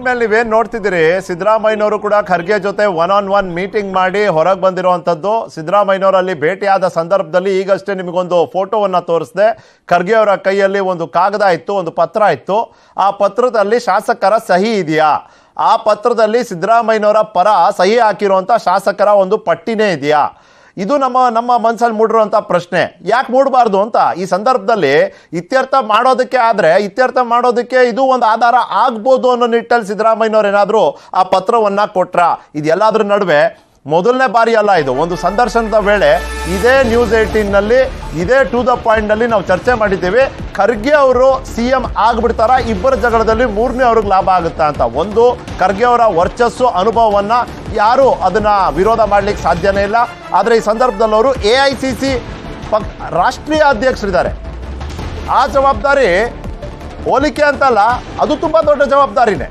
ಮೇಲೆ ನೀವೇನ್ ನೋಡ್ತಿದ್ದೀರಿ, ಸಿದ್ದರಾಮಯ್ಯನವರು ಕೂಡ ಖರ್ಗೆ ಜೊತೆ ಒನ್ ಮೀಟಿಂಗ್ ಮಾಡಿ ಹೊರಗೆ ಬಂದಿರುವಂತದ್ದು. ಸಿದ್ದರಾಮಯ್ಯನವರಲ್ಲಿ ಭೇಟಿಯಾದ ಸಂದರ್ಭದಲ್ಲಿ ಈಗಷ್ಟೇ ನಿಮಗೊಂದು ಫೋಟೋವನ್ನ ತೋರಿಸಿದೆ. ಖರ್ಗೆ ಅವರ ಕೈಯಲ್ಲಿ ಒಂದು ಕಾಗದ ಇತ್ತು, ಒಂದು ಪತ್ರ ಇತ್ತು. ಆ ಪತ್ರದಲ್ಲಿ ಶಾಸಕರ ಸಹಿ ಇದೆಯಾ? ಆ ಪತ್ರದಲ್ಲಿ ಸಿದ್ದರಾಮಯ್ಯನವರ ಪರ ಸಹಿ ಹಾಕಿರುವಂತ ಶಾಸಕರ ಒಂದು ಪಟ್ಟಿನೇ ಇದೆಯಾ? ಇದು ನಮ್ಮ ಮನಸ್ಸಲ್ಲಿ ಮೂಡಿರುವಂಥ ಪ್ರಶ್ನೆ. ಯಾಕೆ ಮೂಡಬಾರ್ದು ಅಂತ ಈ ಸಂದರ್ಭದಲ್ಲಿ ಇತ್ಯರ್ಥ ಮಾಡೋದಕ್ಕೆ ಇದು ಒಂದು ಆಧಾರ ಆಗ್ಬೋದು ಅನ್ನೋ ನಿಟ್ಟಲ್ಲಿ ಸಿದ್ದರಾಮಯ್ಯನವ್ರು ಏನಾದರೂ ಆ ಪತ್ರವನ್ನು ಕೊಟ್ರ? ಇದೆಲ್ಲದ್ರ ನಡುವೆ ಮೊದಲನೇ ಬಾರಿ ಅಲ್ಲ ಇದು. ಒಂದು ಸಂದರ್ಶನದ ವೇಳೆ ಇದೇ ನ್ಯೂಸ್ 18ನಲ್ಲಿ ಇದೇ ಟು ದ ಪಾಯಿಂಟ್ನಲ್ಲಿ ನಾವು ಚರ್ಚೆ ಮಾಡಿದ್ದೀವಿ. ಖರ್ಗೆ ಅವರು CM ಆಗ್ಬಿಡ್ತಾರ, ಇಬ್ಬರ ಜಗಳದಲ್ಲಿ ಮೂರನೇ ಅವ್ರಿಗೆ ಲಾಭ ಆಗುತ್ತಾ ಅಂತ. ಒಂದು, ಖರ್ಗೆ ಅವರ ವರ್ಚಸ್ಸು ಅನುಭವವನ್ನು ಯಾರು ಅದನ್ನ ವಿರೋಧ ಮಾಡ್ಲಿಕ್ಕೆ ಸಾಧ್ಯನೇ ಇಲ್ಲ. ಆದರೆ ಈ ಸಂದರ್ಭದಲ್ಲಿ ಅವರು AICC ರಾಷ್ಟ್ರೀಯ ಅಧ್ಯಕ್ಷರಿದ್ದಾರೆ. ಆ ಜವಾಬ್ದಾರಿ ಹೋಲಿಕೆ ಅಂತಲ್ಲ, ಅದು ತುಂಬ ದೊಡ್ಡ ಜವಾಬ್ದಾರಿನೇ.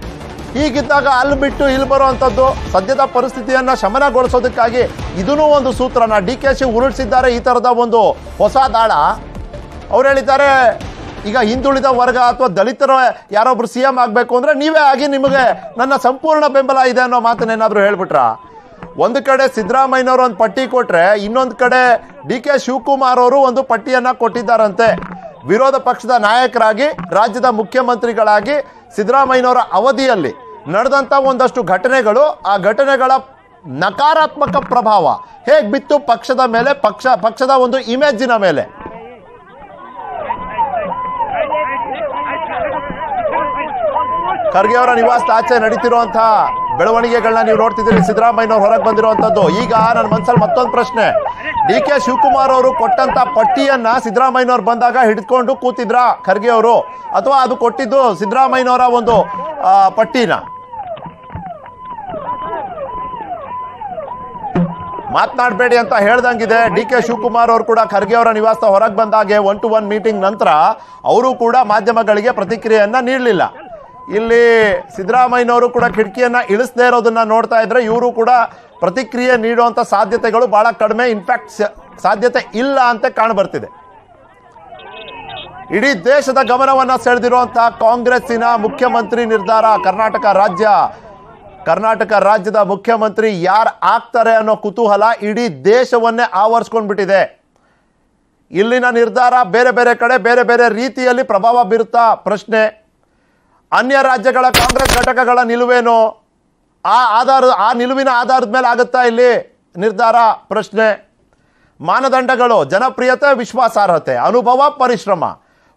ಹೀಗಿದ್ದಾಗ ಅಲ್ಲಿ ಬಿಟ್ಟು ಇಲ್ಲಿ ಬರುವಂಥದ್ದು ಸದ್ಯದ ಪರಿಸ್ಥಿತಿಯನ್ನು ಶಮನಗೊಳಿಸೋದಕ್ಕಾಗಿ ಇದೂ ಒಂದು ಸೂತ್ರನ DKC ಉರುಳಿಸಿದ್ದಾರೆ. ಈ ಥರದ ಒಂದು ಹೊಸ ದಾಳ. ಅವ್ರು ಹೇಳಿದ್ದಾರೆ, ಈಗ ಹಿಂದುಳಿದ ವರ್ಗ ಅಥವಾ ದಲಿತರ ಯಾರೊಬ್ರು CM ಆಗಬೇಕು ಅಂದರೆ ನೀವೇ ಆಗಿ, ನಿಮಗೆ ನನ್ನ ಸಂಪೂರ್ಣ ಬೆಂಬಲ ಇದೆ ಅನ್ನೋ ಮಾತನ್ನೇನಾದರೂ ಹೇಳ್ಬಿಟ್ರ? ಒಂದು ಕಡೆ ಸಿದ್ದರಾಮಯ್ಯನವರು ಒಂದು ಪಟ್ಟಿ ಕೊಟ್ಟರೆ, ಇನ್ನೊಂದು ಕಡೆ DK ಶಿವಕುಮಾರ್ ಅವರು ಒಂದು ಪಟ್ಟಿಯನ್ನು ಕೊಟ್ಟಿದ್ದಾರಂತೆ. ವಿರೋಧ ಪಕ್ಷದ ನಾಯಕರಾಗಿ, ರಾಜ್ಯದ ಮುಖ್ಯಮಂತ್ರಿಗಳಾಗಿ ಸಿದ್ದರಾಮಯ್ಯನವರ ಅವಧಿಯಲ್ಲಿ ನಡೆದಂಥ ಒಂದಷ್ಟು ಘಟನೆಗಳು, ಆ ಘಟನೆಗಳ ನಕಾರಾತ್ಮಕ ಪ್ರಭಾವ ಹೇಗೆ ಬಿತ್ತು ಪಕ್ಷದ ಮೇಲೆ, ಪಕ್ಷದ ಒಂದು ಇಮೇಜಿನ ಮೇಲೆ. ಖರ್ಗೆ ಅವರ ನಿವಾಸದ ಆಚೆ ನಡೀತಿರುವಂತಹ ಬೆಳವಣಿಗೆಗಳನ್ನ ನೀವು ನೋಡ್ತಿದ್ದೀರಿ. ಸಿದ್ದರಾಮಯ್ಯನವರು ಹೊರಗೆ ಬಂದಿರುವಂಥದ್ದು. ಈಗ ನನ್ನ ಮನಸ್ಸಲ್ಲಿ ಮತ್ತೊಂದು ಪ್ರಶ್ನೆ, DK ಶಿವಕುಮಾರ್ ಅವರು ಕೊಟ್ಟಂತ ಪಟ್ಟಿಯನ್ನ ಸಿದ್ದರಾಮಯ್ಯನವ್ರು ಬಂದಾಗ ಹಿಡಿದುಕೊಂಡು ಕೂತಿದ್ರ ಖರ್ಗೆ ಅವರು, ಅಥವಾ ಅದು ಕೊಟ್ಟಿದ್ದು ಸಿದ್ದರಾಮಯ್ಯನವರ ಒಂದು ಪಟ್ಟಿನ? ಮಾತನಾಡಬೇಡಿ ಅಂತ ಹೇಳ್ದಂಗಿದೆ. DK ಶಿವಕುಮಾರ್ ಅವರು ಕೂಡ ಖರ್ಗೆ ಅವರ ನಿವಾಸದ ಹೊರಗೆ ಬಂದಾಗೆ 1-to-1 ಮೀಟಿಂಗ್ ನಂತರ ಅವರು ಕೂಡ ಮಾಧ್ಯಮಗಳಿಗೆ ಪ್ರತಿಕ್ರಿಯೆಯನ್ನ ನೀಡಲಿಲ್ಲ. ಇಲ್ಲಿ ಸಿದ್ದರಾಮಯ್ಯನವರು ಕೂಡ ಕಿಟಕಿಯನ್ನ ಇಳಿಸದೇ ಇರೋದನ್ನ ನೋಡ್ತಾ ಇದ್ರೆ ಇವರು ಕೂಡ ಪ್ರತಿಕ್ರಿಯೆ ನೀಡುವಂಥ ಸಾಧ್ಯತೆಗಳು ಬಹಳ ಕಡಿಮೆ, ಇನ್ಫ್ಯಾಕ್ಟ್ ಸಾಧ್ಯತೆ ಇಲ್ಲ ಅಂತ ಕಾಣಬರ್ತಿದೆ. ಇಡೀ ದೇಶದ ಗಮನವನ್ನು ಸೆಳೆದಿರುವಂತಹ ಕಾಂಗ್ರೆಸ್ಸಿನ ಮುಖ್ಯಮಂತ್ರಿ ನಿರ್ಧಾರ. ಕರ್ನಾಟಕ ರಾಜ್ಯದ ಮುಖ್ಯಮಂತ್ರಿ ಯಾರು ಆಗ್ತಾರೆ ಅನ್ನೋ ಕುತೂಹಲ ಇಡೀ ದೇಶವನ್ನೇ ಆವರಿಸ್ಕೊಂಡ್ಬಿಟ್ಟಿದೆ. ಇಲ್ಲಿನ ನಿರ್ಧಾರ ಬೇರೆ ಬೇರೆ ಕಡೆ ಬೇರೆ ಬೇರೆ ರೀತಿಯಲ್ಲಿ ಪ್ರಭಾವ ಬೀರುತ್ತಾ? ಪ್ರಶ್ನೆ. ಅನ್ಯ ರಾಜ್ಯಗಳ ಕಾಂಗ್ರೆಸ್ ಘಟಕಗಳ ನಿಲುವೇನು? ಆ ನಿಲುವಿನ ಆಧಾರದ ಮೇಲೆ ಆಗುತ್ತಾ ಇಲ್ಲಿ ನಿರ್ಧಾರ? ಪ್ರಶ್ನೆ. ಮಾನದಂಡಗಳು: ಜನಪ್ರಿಯತೆ, ವಿಶ್ವಾಸಾರ್ಹತೆ, ಅನುಭವ, ಪರಿಶ್ರಮ.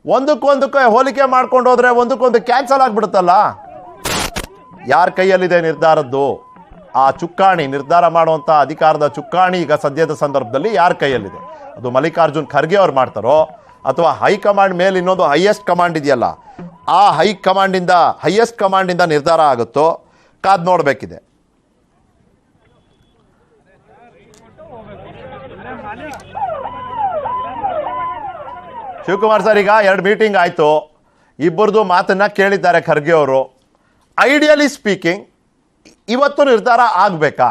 ಒಂದಕ್ಕೊಂದಕ್ಕೆ ಹೋಲಿಕೆ ಮಾಡ್ಕೊಂಡು ಹೋದ್ರೆ ಒಂದಕ್ಕೊಂದು ಕ್ಯಾನ್ಸಲ್ ಆಗಿಬಿಡುತ್ತಲ್ಲ. ಯಾರ ಕೈಯಲ್ಲಿದೆ ನಿರ್ಧಾರದ್ದು ಆ ಚುಕ್ಕಾಣಿ? ನಿರ್ಧಾರ ಮಾಡುವಂಥ ಅಧಿಕಾರದ ಚುಕ್ಕಾಣಿ ಈಗ ಸದ್ಯದ ಸಂದರ್ಭದಲ್ಲಿ ಯಾರ ಕೈಯಲ್ಲಿದೆ? ಅದು ಮಲ್ಲಿಕಾರ್ಜುನ್ ಖರ್ಗೆ ಅವ್ರು ಮಾಡ್ತಾರೋ, ಅಥವಾ ಹೈಕಮಾಂಡ್ ಮೇಲೆ ಇನ್ನೊಂದು ಹೈಯೆಸ್ಟ್ ಕಮಾಂಡ್ ಇದೆಯಲ್ಲ, ಆ ಹೈಯೆಸ್ಟ್ ಕಮಾಂಡಿಂದ ನಿರ್ಧಾರ ಆಗುತ್ತೋ? ಕಾದ್ ನೋಡಬೇಕಿದೆ. ಶಿವಕುಮಾರ್ ಸರ್, ಈಗ 2 ಮೀಟಿಂಗ್ ಆಯ್ತು, ಇಬ್ಬರದು ಮಾತನ್ನ ಕೇಳಿದ್ದಾರೆ ಖರ್ಗೆ ಅವರು. ಐಡಿಯಲಿ ಸ್ಪೀಕಿಂಗ್ ಇವತ್ತು ನಿರ್ಧಾರ ಆಗ್ಬೇಕಾ?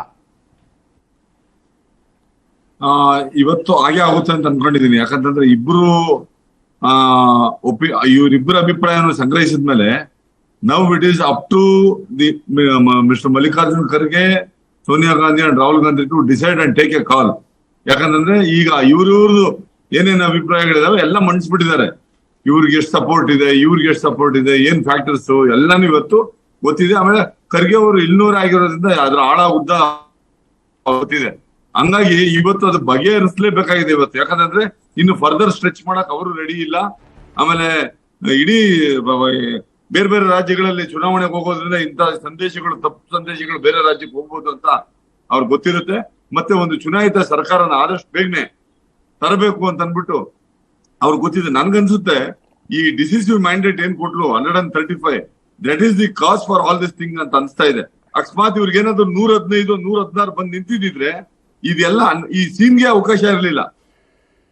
ಇವತ್ತು ಹಾಗೆ ಆಗುತ್ತೆ ಅಂತ ಅನ್ಕೊಂಡಿದೀನಿ. ಯಾಕಂತಂದ್ರೆ ಇವರಿಬ್ಬರ ಅಭಿಪ್ರಾಯವನ್ನು ಸಂಗ್ರಹಿಸಿದ್ಮೇಲೆ now it is up to the mister Mallikarjun Kharge, Sonia Gandhi and Rahul Gandhi to decide and take a call. ಯಾಕಂತಂದ್ರೆ ಈಗ ಇವ್ರವ್ರದ್ದು ಏನೇನು ಅಭಿಪ್ರಾಯಗಳಿದಾವೆ ಎಲ್ಲ ಮಂಡಿಸ್ಬಿಟ್ಟಿದ್ದಾರೆ. ಇವ್ರಿಗೆ ಎಷ್ಟು ಸಪೋರ್ಟ್ ಇದೆ, ಏನ್ ಫ್ಯಾಕ್ಟರ್ಸ್ ಎಲ್ಲಾನು ಇವತ್ತು ಗೊತ್ತಿದೆ. ಆಮೇಲೆ ಖರ್ಗೆ ಅವರು 200 ಆಗಿರೋದ್ರಿಂದ ಅದ್ರ ಆಳ ಉದ್ದ ಗೊತ್ತಿದೆ. ಹಂಗಾಗಿ ಇವತ್ತು ಅದು ಬಗೆಹರಿಸಲೇಬೇಕಾಗಿದೆ ಇವತ್ತು. ಯಾಕಂತಂದ್ರೆ ಇನ್ನು ಫರ್ದರ್ ಸ್ಟ್ರೆಚ್ ಮಾಡಕ್ ಅವರು ರೆಡಿ ಇಲ್ಲ. ಆಮೇಲೆ ಇಡೀ ಬೇರೆ ಬೇರೆ ರಾಜ್ಯಗಳಲ್ಲಿ ಚುನಾವಣೆಗೆ ಹೋಗೋದ್ರಿಂದ ಇಂಥ ತಪ್ಪು ಸಂದೇಶಗಳು ಬೇರೆ ರಾಜ್ಯಕ್ಕೆ ಹೋಗ್ಬೋದು ಅಂತ ಅವ್ರಿಗೆ ಗೊತ್ತಿರುತ್ತೆ. ಮತ್ತೆ ಒಂದು ಚುನಾಯಿತ ಸರ್ಕಾರನ ಆದಷ್ಟು ಬೇಗನೆ ತರಬೇಕು ಅಂತ ಅನ್ಬಿಟ್ಟು ಅವ್ರಿಗೆ ಗೊತ್ತಿದೆ. ನನ್ಗನ್ಸುತ್ತೆ ಈ ಡಿಸಿಸಿವ್ ಮ್ಯಾಂಡೇಟ್ ಏನ್ ಕೊಟ್ಲು 135, that is the cause for all this thing ಅಂತ ಅನ್ಸ್ತಾ ಇದೆ. ಅಕಸ್ಮಾತ್ ಇವ್ರಿಗೆ ಏನಾದ್ರು 115, 116 ಬಂದು ನಿಂತಿದ್ರೆ ಇದೆಲ್ಲ ಈ ಸೀನ್ಗೆ ಅವಕಾಶ ಇರಲಿಲ್ಲ.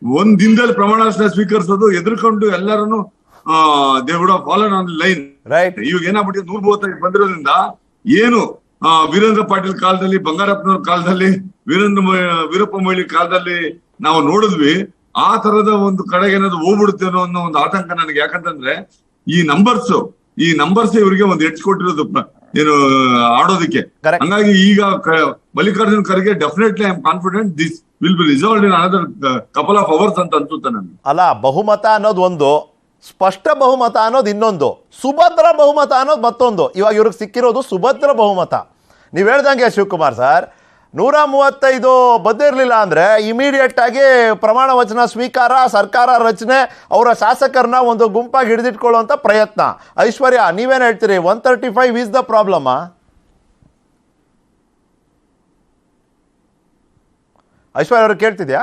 ಒಂದ್ ದಿನದಲ್ಲಿ ಪ್ರಮಾಣ ಸ್ವೀಕರಿಸೋದು ಎದುರ್ಕೊಂಡು ಎಲ್ಲರನ್ನು they would have ಫಾಲೋನ್ on the line. ಇವಾಗ ಏನಾಗ್ಬಿಟ್ಟಿದೆ, 135 ಬಂದಿರೋದ್ರಿಂದ ಏನು ವೀರೇಂದ್ರ ಪಾಟೀಲ್ ಕಾಲದಲ್ಲಿ, ಬಂಗಾರಪ್ಪನವ್ರ ಕಾಲದಲ್ಲಿ, ವೀರಪ್ಪ ಮೊಯ್ಲಿ ಕಾಲದಲ್ಲಿ ನಾವು ನೋಡಿದ್ವಿ. ಆ ತರದ ಒಂದು ಕಡೆಗೆ ಏನಾದ್ರು ಹೋಗ್ಬಿಡುತ್ತೆ ಅನ್ನೋ ಒಂದು ಆತಂಕ ನನಗೆ. ಯಾಕಂತಂದ್ರೆ ಈ ನಂಬರ್ಸ್ ಇವರಿಗೆ ಒಂದು ಎಡ್ಜ್ ಕೊಟ್ಟಿರೋದು ಏನು ಆಡೋದಕ್ಕೆ. Correct. ಹಂಗಾಗಿ ಈಗ Mallikarjun Kharge definitely I am confident this will be resolved in another couple of hours ಅಂತ ಅನ್ಸುತ್ತೆ ನನಗೆ. ಅಲ್ಲ, ಬಹುಮತ ಅನ್ನೋದು ಒಂದು, ಸ್ಪಷ್ಟ ಬಹುಮತ ಅನ್ನೋದು ಇನ್ನೊಂದು, ಸುಭದ್ರ ಬಹುಮತ ಅನ್ನೋದು ಮತ್ತೊಂದು. ಇವಾಗ ಇವ್ರಿಗೆ ಸಿಕ್ಕಿರೋದು ಸುಭದ್ರ ಬಹುಮತ. ನೀವು ಹೇಳ್ದಂಗೆ ಶಿವಕುಮಾರ್ ಸರ್, 135 ಬಂದಿರಲಿಲ್ಲ ಅಂದರೆ ಇಮಿಡಿಯೇಟ್ ಆಗಿ ಪ್ರಮಾಣ ವಚನ ಸ್ವೀಕಾರ, ಸರ್ಕಾರ ರಚನೆ, ಅವರ ಶಾಸಕರನ್ನ ಒಂದು ಗುಂಪಾಗಿ ಹಿಡಿದಿಟ್ಕೊಳ್ಳುವಂಥ ಪ್ರಯತ್ನ. ಐಶ್ವರ್ಯ, ನೀವೇನು ಹೇಳ್ತೀರಿ? 135 ಈಸ್ ದ ಪ್ರಾಬ್ಲಮ್? ಐಶ್ವರ್ಯ ಅವ್ರಿಗೆ ಕೇಳ್ತಿದ್ಯಾ?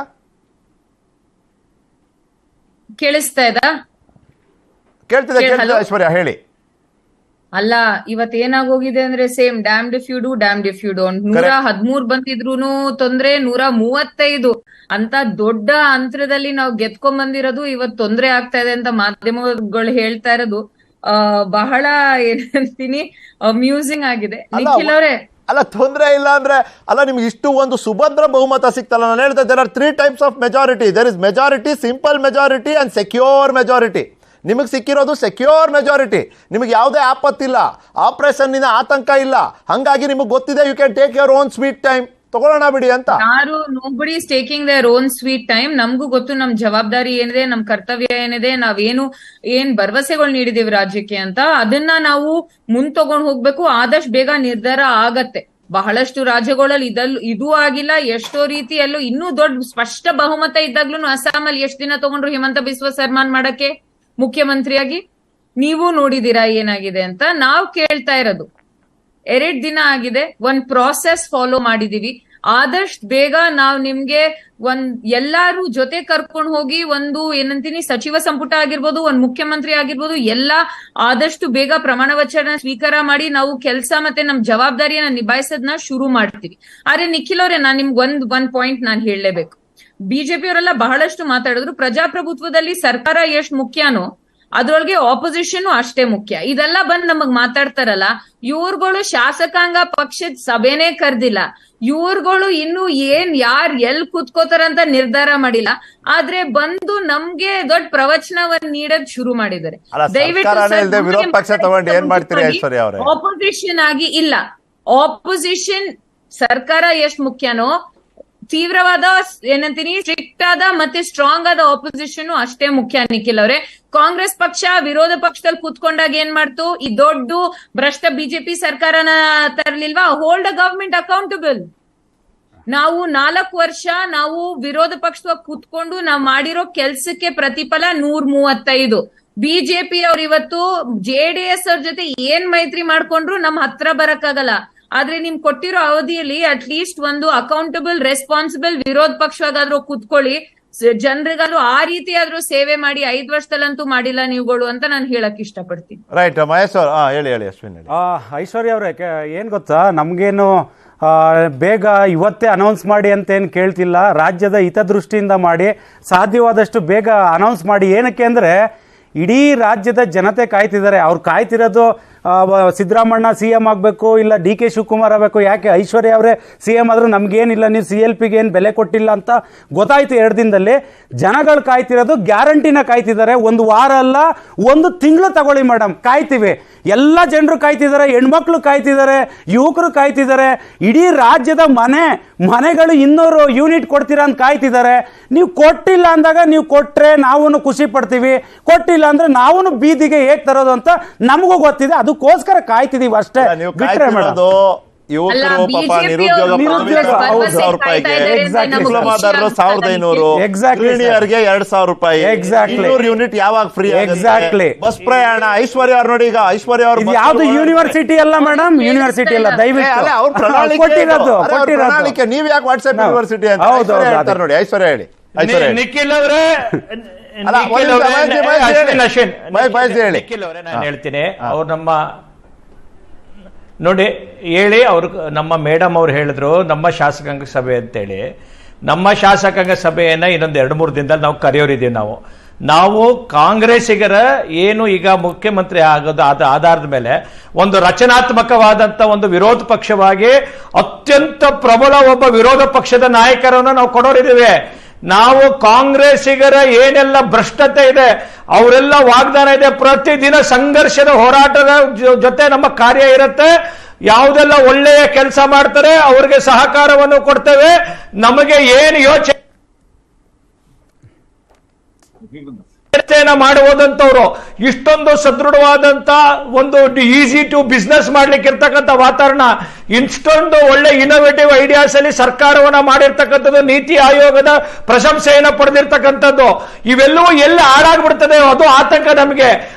ಕೇಳಿಸ್ತಾ ಇದ್ದ? ಕೇಳ್ತಿದೆ ಐಶ್ವರ್ಯ, ಹೇಳಿ. ಅಲ್ಲ, ಇವತ್ ಏನಾಗೋಗಿದೆ ಅಂದ್ರೆ same damned if you do damned if you don't. 113 ಬಂದಿದ್ರೂನು ತೊಂದ್ರೆ, 135 ಅಂತ ದೊಡ್ಡ ಅಂತರದಲ್ಲಿ ನಾವು ಗೆದ್ಕೊಂಡ್ ಬಂದಿರೋದು ಇವತ್ ತೊಂದ್ರೆ ಆಗ್ತಾ ಇದೆ ಅಂತ ಮಾಧ್ಯಮಗಳು ಹೇಳ್ತಾ ಇರೋದು ಬಹಳ ಏನಂತೀನಿ ಅಮ್ಯೂಸಿಂಗ್ ಆಗಿದೆ. ನಿಖಿಲ್ ಅವರೇ, ಅಲ್ಲ, ತೊಂದರೆ ಇಲ್ಲ ಅಂದ್ರೆ ಅಲ್ಲ, ನಿಮ್ಗೆ ಇಷ್ಟು ಒಂದು ಸುಭದ್ರ ಬಹುಮತ ಸಿಕ್ತಲ್ಲ. ನಾನು ಹೇಳ್ತಾ, there are 3 types of majority. There is majority, simple majority and secure majority. ನಿಮಗೆ ಸಿಕ್ಕಿರೋದು ಸೆಕ್ಯೂರ್ ಮೆಜಾರಿಟಿ. ನಿಮಗೆ ಯಾವುದೇ ಆಪತ್ತಿಲ್ಲ, ಆಪರೇಷನ್ನಿನ ಆತಂಕ ಇಲ್ಲ. ಹಾಗಾಗಿ ನಿಮಗೆ ಗೊತ್ತಿದೆ, you can take your own sweet time, ತಗೊಳ್ಳೋಣ ಬಿಡಿ ಅಂತ. ಯಾರು nobody is taking their own sweet time. ನಮಗೂ ಗೊತ್ತು ನಮ್ ಜವಾಬ್ದಾರಿ ಏನಿದೆ, ನಮ್ ಕರ್ತವ್ಯ ಏನಿದೆ, ಏನ್ ಭರವಸೆಗಳು ನೀಡಿದೀವಿ ರಾಜ್ಯಕ್ಕೆ ಅಂತ. ಅದನ್ನ ನಾವು ತಗೊಂಡ್ ಹೋಗ್ಬೇಕು. ಆದಷ್ಟು ಬೇಗ ನಿರ್ಧಾರ ಆಗತ್ತೆ. ಬಹಳಷ್ಟು ರಾಜ್ಯಗಳಲ್ಲಿ ಇದೂ ಆಗಿಲ್ಲ. ಎಷ್ಟೋ ರೀತಿಯಲ್ಲೂ ಇನ್ನೂ ದೊಡ್ಡ ಸ್ಪಷ್ಟ ಬಹುಮತ ಇದ್ದಾಗ್ಲೂ ಅಸ್ಸಾಮಲ್ಲಿ ಎಷ್ಟು ದಿನ ತಗೊಂಡ್ರು ಹಿಮಂತ ಬಿಸ್ವ ಶರ್ಮಾನ್ ಮಾಡಕ್ಕೆ ಮುಖ್ಯಮಂತ್ರಿಯಾಗಿ? ನೀವು ನೋಡಿದೀರಾ ಏನಾಗಿದೆ ಅಂತ. ನಾವು ಕೇಳ್ತಾ ಇರೋದು, 2 ದಿನ ಆಗಿದೆ, ಒಂದ್ ಪ್ರಾಸೆಸ್ ಫಾಲೋ ಮಾಡಿದೀವಿ. ಆದಷ್ಟು ಬೇಗ ನಾವು ನಿಮ್ಗೆ ಎಲ್ಲಾರು ಜೊತೆ ಕರ್ಕೊಂಡು ಹೋಗಿ ಒಂದು ಏನಂತೀನಿ ಸಚಿವ ಸಂಪುಟ ಆಗಿರ್ಬೋದು, ಒಂದ್ ಮುಖ್ಯಮಂತ್ರಿ ಆಗಿರ್ಬೋದು, ಆದಷ್ಟು ಬೇಗ ಪ್ರಮಾಣ ವಚನ ಸ್ವೀಕಾರ ಮಾಡಿ ನಾವು ಕೆಲಸ ಮತ್ತೆ ನಮ್ ಜವಾಬ್ದಾರಿಯನ್ನ ನಿಭಾಯಿಸೋದನ್ನ ಶುರು ಮಾಡ್ತೀವಿ. ಆದ್ರೆ ನಿಖಿಲ್ ಅವರೇ, ನಾನ್ ನಿಮ್ಗೆ ಒಂದ್ ಪಾಯಿಂಟ್ ನಾನು ಹೇಳಲೇಬೇಕು. ಬಿಜೆಪಿ ಅವರೆಲ್ಲ ಬಹಳಷ್ಟು ಮಾತಾಡಿದ್ರು. ಪ್ರಜಾಪ್ರಭುತ್ವದಲ್ಲಿ ಸರ್ಕಾರ ಎಷ್ಟು ಮುಖ್ಯನೋ ಅದ್ರೊಳಗೆ ಆಪೋಸಿಷನ್ ಅಷ್ಟೇ ಮುಖ್ಯ. ಇದೆಲ್ಲ ಬಂದ್ ನಮಗ್ ಮಾತಾಡ್ತಾರಲ್ಲ, ಇವ್ರುಗಳು ಶಾಸಕಾಂಗ ಪಕ್ಷದ ಸಭೆನೇ ಕರ್ದಿಲ್ಲ. ಇವ್ರುಗಳು ಇನ್ನು ಯಾರ್ ಎಲ್ ಕೂತ್ಕೋತಾರಂತ ನಿರ್ಧಾರ ಮಾಡಿಲ್ಲ. ಆದ್ರೆ ಬಂದು ನಮ್ಗೆ ದೊಡ್ಡ ಪ್ರವಚನವನ್ನ ನೀಡೋದ್ ಶುರು ಮಾಡಿದ್ದಾರೆ. ಆಪೋಸಿಷನ್ ಆಗಿ ಇಲ್ಲ, ಆಪೋಸಿಷನ್ ಸರ್ಕಾರ ಎಷ್ಟ್ ಮುಖ್ಯನೋ ತೀವ್ರವಾದ ಏನಂತೀನಿ ಸ್ಟ್ರಿಕ್ಟ್ ಆದ ಮತ್ತೆ ಸ್ಟ್ರಾಂಗ್ ಆದ ಆಪೋಸಿಷನ್ ಅಷ್ಟೇ ಮುಖ್ಯ. ನಿಖಿಲ್ ಅವರೇ, ಕಾಂಗ್ರೆಸ್ ಪಕ್ಷ ವಿರೋಧ ಪಕ್ಷದಲ್ಲಿ ಕೂತ್ಕೊಂಡಾಗ ಏನ್ ಮಾಡ್ತು? ಈ ದೊಡ್ಡ ಭ್ರಷ್ಟ ಬಿಜೆಪಿ ಸರ್ಕಾರನ ತರಲಿಲ್ವಾ? Hold a government accountable. ನಾವು 4 ವರ್ಷ ನಾವು ವಿರೋಧ ಪಕ್ಷವಾಗಿ ಕೂತ್ಕೊಂಡು ನಾವು ಮಾಡಿರೋ ಕೆಲ್ಸಕ್ಕೆ ಪ್ರತಿಫಲ 135. ಬಿಜೆಪಿ ಅವ್ರು ಇವತ್ತು JDS ಅವ್ರ ಜೊತೆ ಏನ್ ಮೈತ್ರಿ ಮಾಡ್ಕೊಂಡ್ರು ನಮ್ ಹತ್ರ ಬರಕ್ಕಾಗಲ್ಲ. ಆದ್ರೆ ನಿಮ್ ಕೊಟ್ಟಿರೋ ಅವಧಿಯಲ್ಲಿ ಅಟ್ ಲೀಸ್ಟ್ ಒಂದು ಅಕೌಂಟಬಲ್ ರೆಸ್ಪಾನ್ಸಿಬಲ್ ವಿರೋಧ ಪಕ್ಷವಾಗಾದ್ರೂ ಕೂತ್ಕೊಳ್ಳಿ, ಜನರಿಗಾದ್ರೂ ಆ ರೀತಿ ಆದ್ರೂ ಸೇವೆ ಮಾಡಿ. 5 ವರ್ಷದಲ್ಲಂತೂ ಮಾಡಿಲ್ಲ ನೀವುಗಳು ಅಂತ ನಾನು ಹೇಳಕ್ ಇಷ್ಟಪಡ್ತೀನಿ. ರೈಟ್ ಮಹೇಶ್ ಅವ್ರು, ಹೇಳಿ ಅಶ್ವಿನ್. ಐಶ್ವರ್ಯ ಅವ್ರೆ, ಏನ್ ಗೊತ್ತಾ, ನಮ್ಗೇನು ಬೇಗ ಇವತ್ತೇ ಅನೌನ್ಸ್ ಮಾಡಿ ಅಂತ ಏನು ಕೇಳ್ತಿಲ್ಲ. ರಾಜ್ಯದ ಹಿತದೃಷ್ಟಿಯಿಂದ ಮಾಡಿ, ಸಾಧ್ಯವಾದಷ್ಟು ಬೇಗ ಅನೌನ್ಸ್ ಮಾಡಿ. ಏನಕ್ಕೆ ಅಂದರೆ ಇಡೀ ರಾಜ್ಯದ ಜನತೆ ಕಾಯ್ತಿದ್ದಾರೆ. ಅವ್ರು ಕಾಯ್ತಿರೋದು ಸಿದ್ದರಾಮಣ್ಣ CM ಆಗಬೇಕು, ಇಲ್ಲ DK ಶಿವಕುಮಾರ್ ಆಗಬೇಕು. ಯಾಕೆ ಐಶ್ವರ್ಯ ಅವರೇ CM ಆದರೂ ನಮಗೇನಿಲ್ಲ, ನೀವು CLPಗೆ ಏನು ಬೆಲೆ ಕೊಟ್ಟಿಲ್ಲ ಅಂತ ಗೊತ್ತಾಯ್ತು 2 ದಿನದಲ್ಲಿ. ಜನಗಳು ಕಾಯ್ತಿರೋದು ಗ್ಯಾರಂಟಿನ ಕಾಯ್ತಿದ್ದಾರೆ. 1 ವಾರ ಅಲ್ಲ, 1 ತಿಂಗಳು ತಗೊಳ್ಳಿ ಮೇಡಮ್, ಕಾಯ್ತೀವಿ. ಎಲ್ಲ ಜನರು ಕಾಯ್ತಿದ್ದಾರೆ, ಹೆಣ್ಮಕ್ಳು ಕಾಯ್ತಿದ್ದಾರೆ, ಯುವಕರು ಕಾಯ್ತಿದ್ದಾರೆ. ಇಡೀ ರಾಜ್ಯದ ಮನೆಗಳು 200 ಯೂನಿಟ್ ಕೊಡ್ತೀರಾ ಅಂತ ಕಾಯ್ತಿದ್ದಾರೆ. ನೀವು ಕೊಟ್ಟಿಲ್ಲ ಅಂದಾಗ ನೀವು ಕೊಟ್ರೆ ನಾವು ಖುಷಿ ಪಡ್ತೀವಿ, ಕೊಟ್ಟಿಲ್ಲ ಅಂದ್ರೆ ನಾವು ಬೀದಿಗೆ ಹೇಗೆ ತರೋದು ಅಂತ ನಮಗೂ ಗೊತ್ತಿದೆ. ಅದಕ್ಕೋಸ್ಕರ ಕಾಯ್ತಿದೀವಿ ಅಷ್ಟೇ. ಬಿಟ್ರೆ ಮೇಡಮ್ ಯುವಕರು ಪಾಪ ನಿರುದ್ಯೋಗ 1,000 ರೂಪಾಯಿಗೆ, ಡಿಪ್ಲೊಮಾದಾರರು 1,500, ಗೃಹಿಣಿಯರಿಗೆ 2,000 ರೂಪಾಯಿ, 200 ಯೂನಿಟ್ ಯಾವಾಗ ಫ್ರೀ? ಎಕ್ಸಾಕ್ಟ್ಲಿ. ಬಸ್ ಪ್ರಯಾಣ. ಐಶ್ವರ್ಯ ಅವ್ರು ನೋಡಿ, ಈಗ ಐಶ್ವರ್ಯ ಅವರು ಯಾವ್ದು ಯೂನಿವರ್ಸಿಟಿ ಅಲ್ಲ ಮೇಡಮ್, ಯೂನಿವರ್ಸಿಟಿ ಅಲ್ಲ, ದಯವಿಟ್ಟು ಅವ್ರ ಪ್ರಣಾಳಿಕೆ. ನೀವ್ ಯಾಕೆ ವಾಟ್ಸ್ಆಪ್ ಯೂನಿವರ್ಸಿಟಿ ಅಂತ ಹೇಳ್ತಾರೆ ನೋಡಿ. ಐಶ್ವರ್ಯ ಹೇಳಿ. ನಿಖಿಲ್ ಅವರೇ, ನಾನು ಹೇಳ್ತೀನಿ, ಅವ್ರು ನಮ್ಮ ನೋಡಿ ಹೇಳಿ, ಅವ್ರು ನಮ್ಮ ಮೇಡಮ್ ಅವ್ರು ಹೇಳಿದ್ರು ನಮ್ಮ ಶಾಸಕಾಂಗ ಸಭೆ ಅಂತೇಳಿ. ನಮ್ಮ ಶಾಸಕಾಂಗ ಸಭೆಯನ್ನ ಇನ್ನೊಂದು 2-3 ದಿನದಲ್ಲಿ ನಾವು ಕರೆಯೋರಿದ್ದೀವಿ. ನಾವು ಕಾಂಗ್ರೆಸ್ಸಿಗರ ಏನು ಈಗ ಮುಖ್ಯಮಂತ್ರಿ ಆಗೋದು ಆಧಾರದ ಮೇಲೆ ಒಂದು ರಚನಾತ್ಮಕವಾದಂತ ಒಂದು ವಿರೋಧ ಪಕ್ಷವಾಗಿ ಅತ್ಯಂತ ಪ್ರಬಲ ಒಬ್ಬ ವಿರೋಧ ಪಕ್ಷದ ನಾಯಕರನ್ನು ನಾವು ಕೊಡೋರಿದ್ದೇವೆ. ನಾವು ಕಾಂಗ್ರೆಸ್ಸಿಗರ ಏನೆಲ್ಲ ಭ್ರಷ್ಟತೆ ಇದೆ, ಅವರೆಲ್ಲ ವಾಗ್ದಾನ ಇದೆ, ಪ್ರತಿದಿನ ಸಂಘರ್ಷದ ಹೋರಾಟದ ಜೊತೆ ನಮ್ಮ ಕಾರ್ಯ ಇರುತ್ತೆ. ಯಾವುದೆಲ್ಲ ಒಳ್ಳೆಯ ಕೆಲಸ ಮಾಡ್ತಾರೆ ಅವ್ರಿಗೆ ಸಹಕಾರವನ್ನು ಕೊಡ್ತೇವೆ. ನಮಗೆ ಏನು ಯೋಚನೆ ಮಾಡುವುದಂತವ್ರು ಇಷ್ಟೊಂದು ಸದೃಢವಾದಂತ ಒಂದು ಈಸಿ ಟು ಬಿಸ್ನೆಸ್ ಮಾಡ್ಲಿಕ್ಕೆ ಇರ್ತಕ್ಕಂಥ ವಾತಾವರಣ, ಇಷ್ಟೊಂದು ಒಳ್ಳೆ ಇನೋವೇಟಿವ್ ಐಡಿಯಾಸ್ ಅಲ್ಲಿ ಸರ್ಕಾರವನ್ನ ಮಾಡಿರ್ತಕ್ಕಂಥದ್ದು, ನೀತಿ ಆಯೋಗದ ಪ್ರಶಂಸೆಯನ್ನು ಪಡೆದಿರ್ತಕ್ಕಂಥದ್ದು, ಇವೆಲ್ಲವೂ ಎಲ್ಲಿ ಹಾಳಾಗ್ಬಿಡ್ತದೆ ಅದು ಆತಂಕ ನಮಗೆ.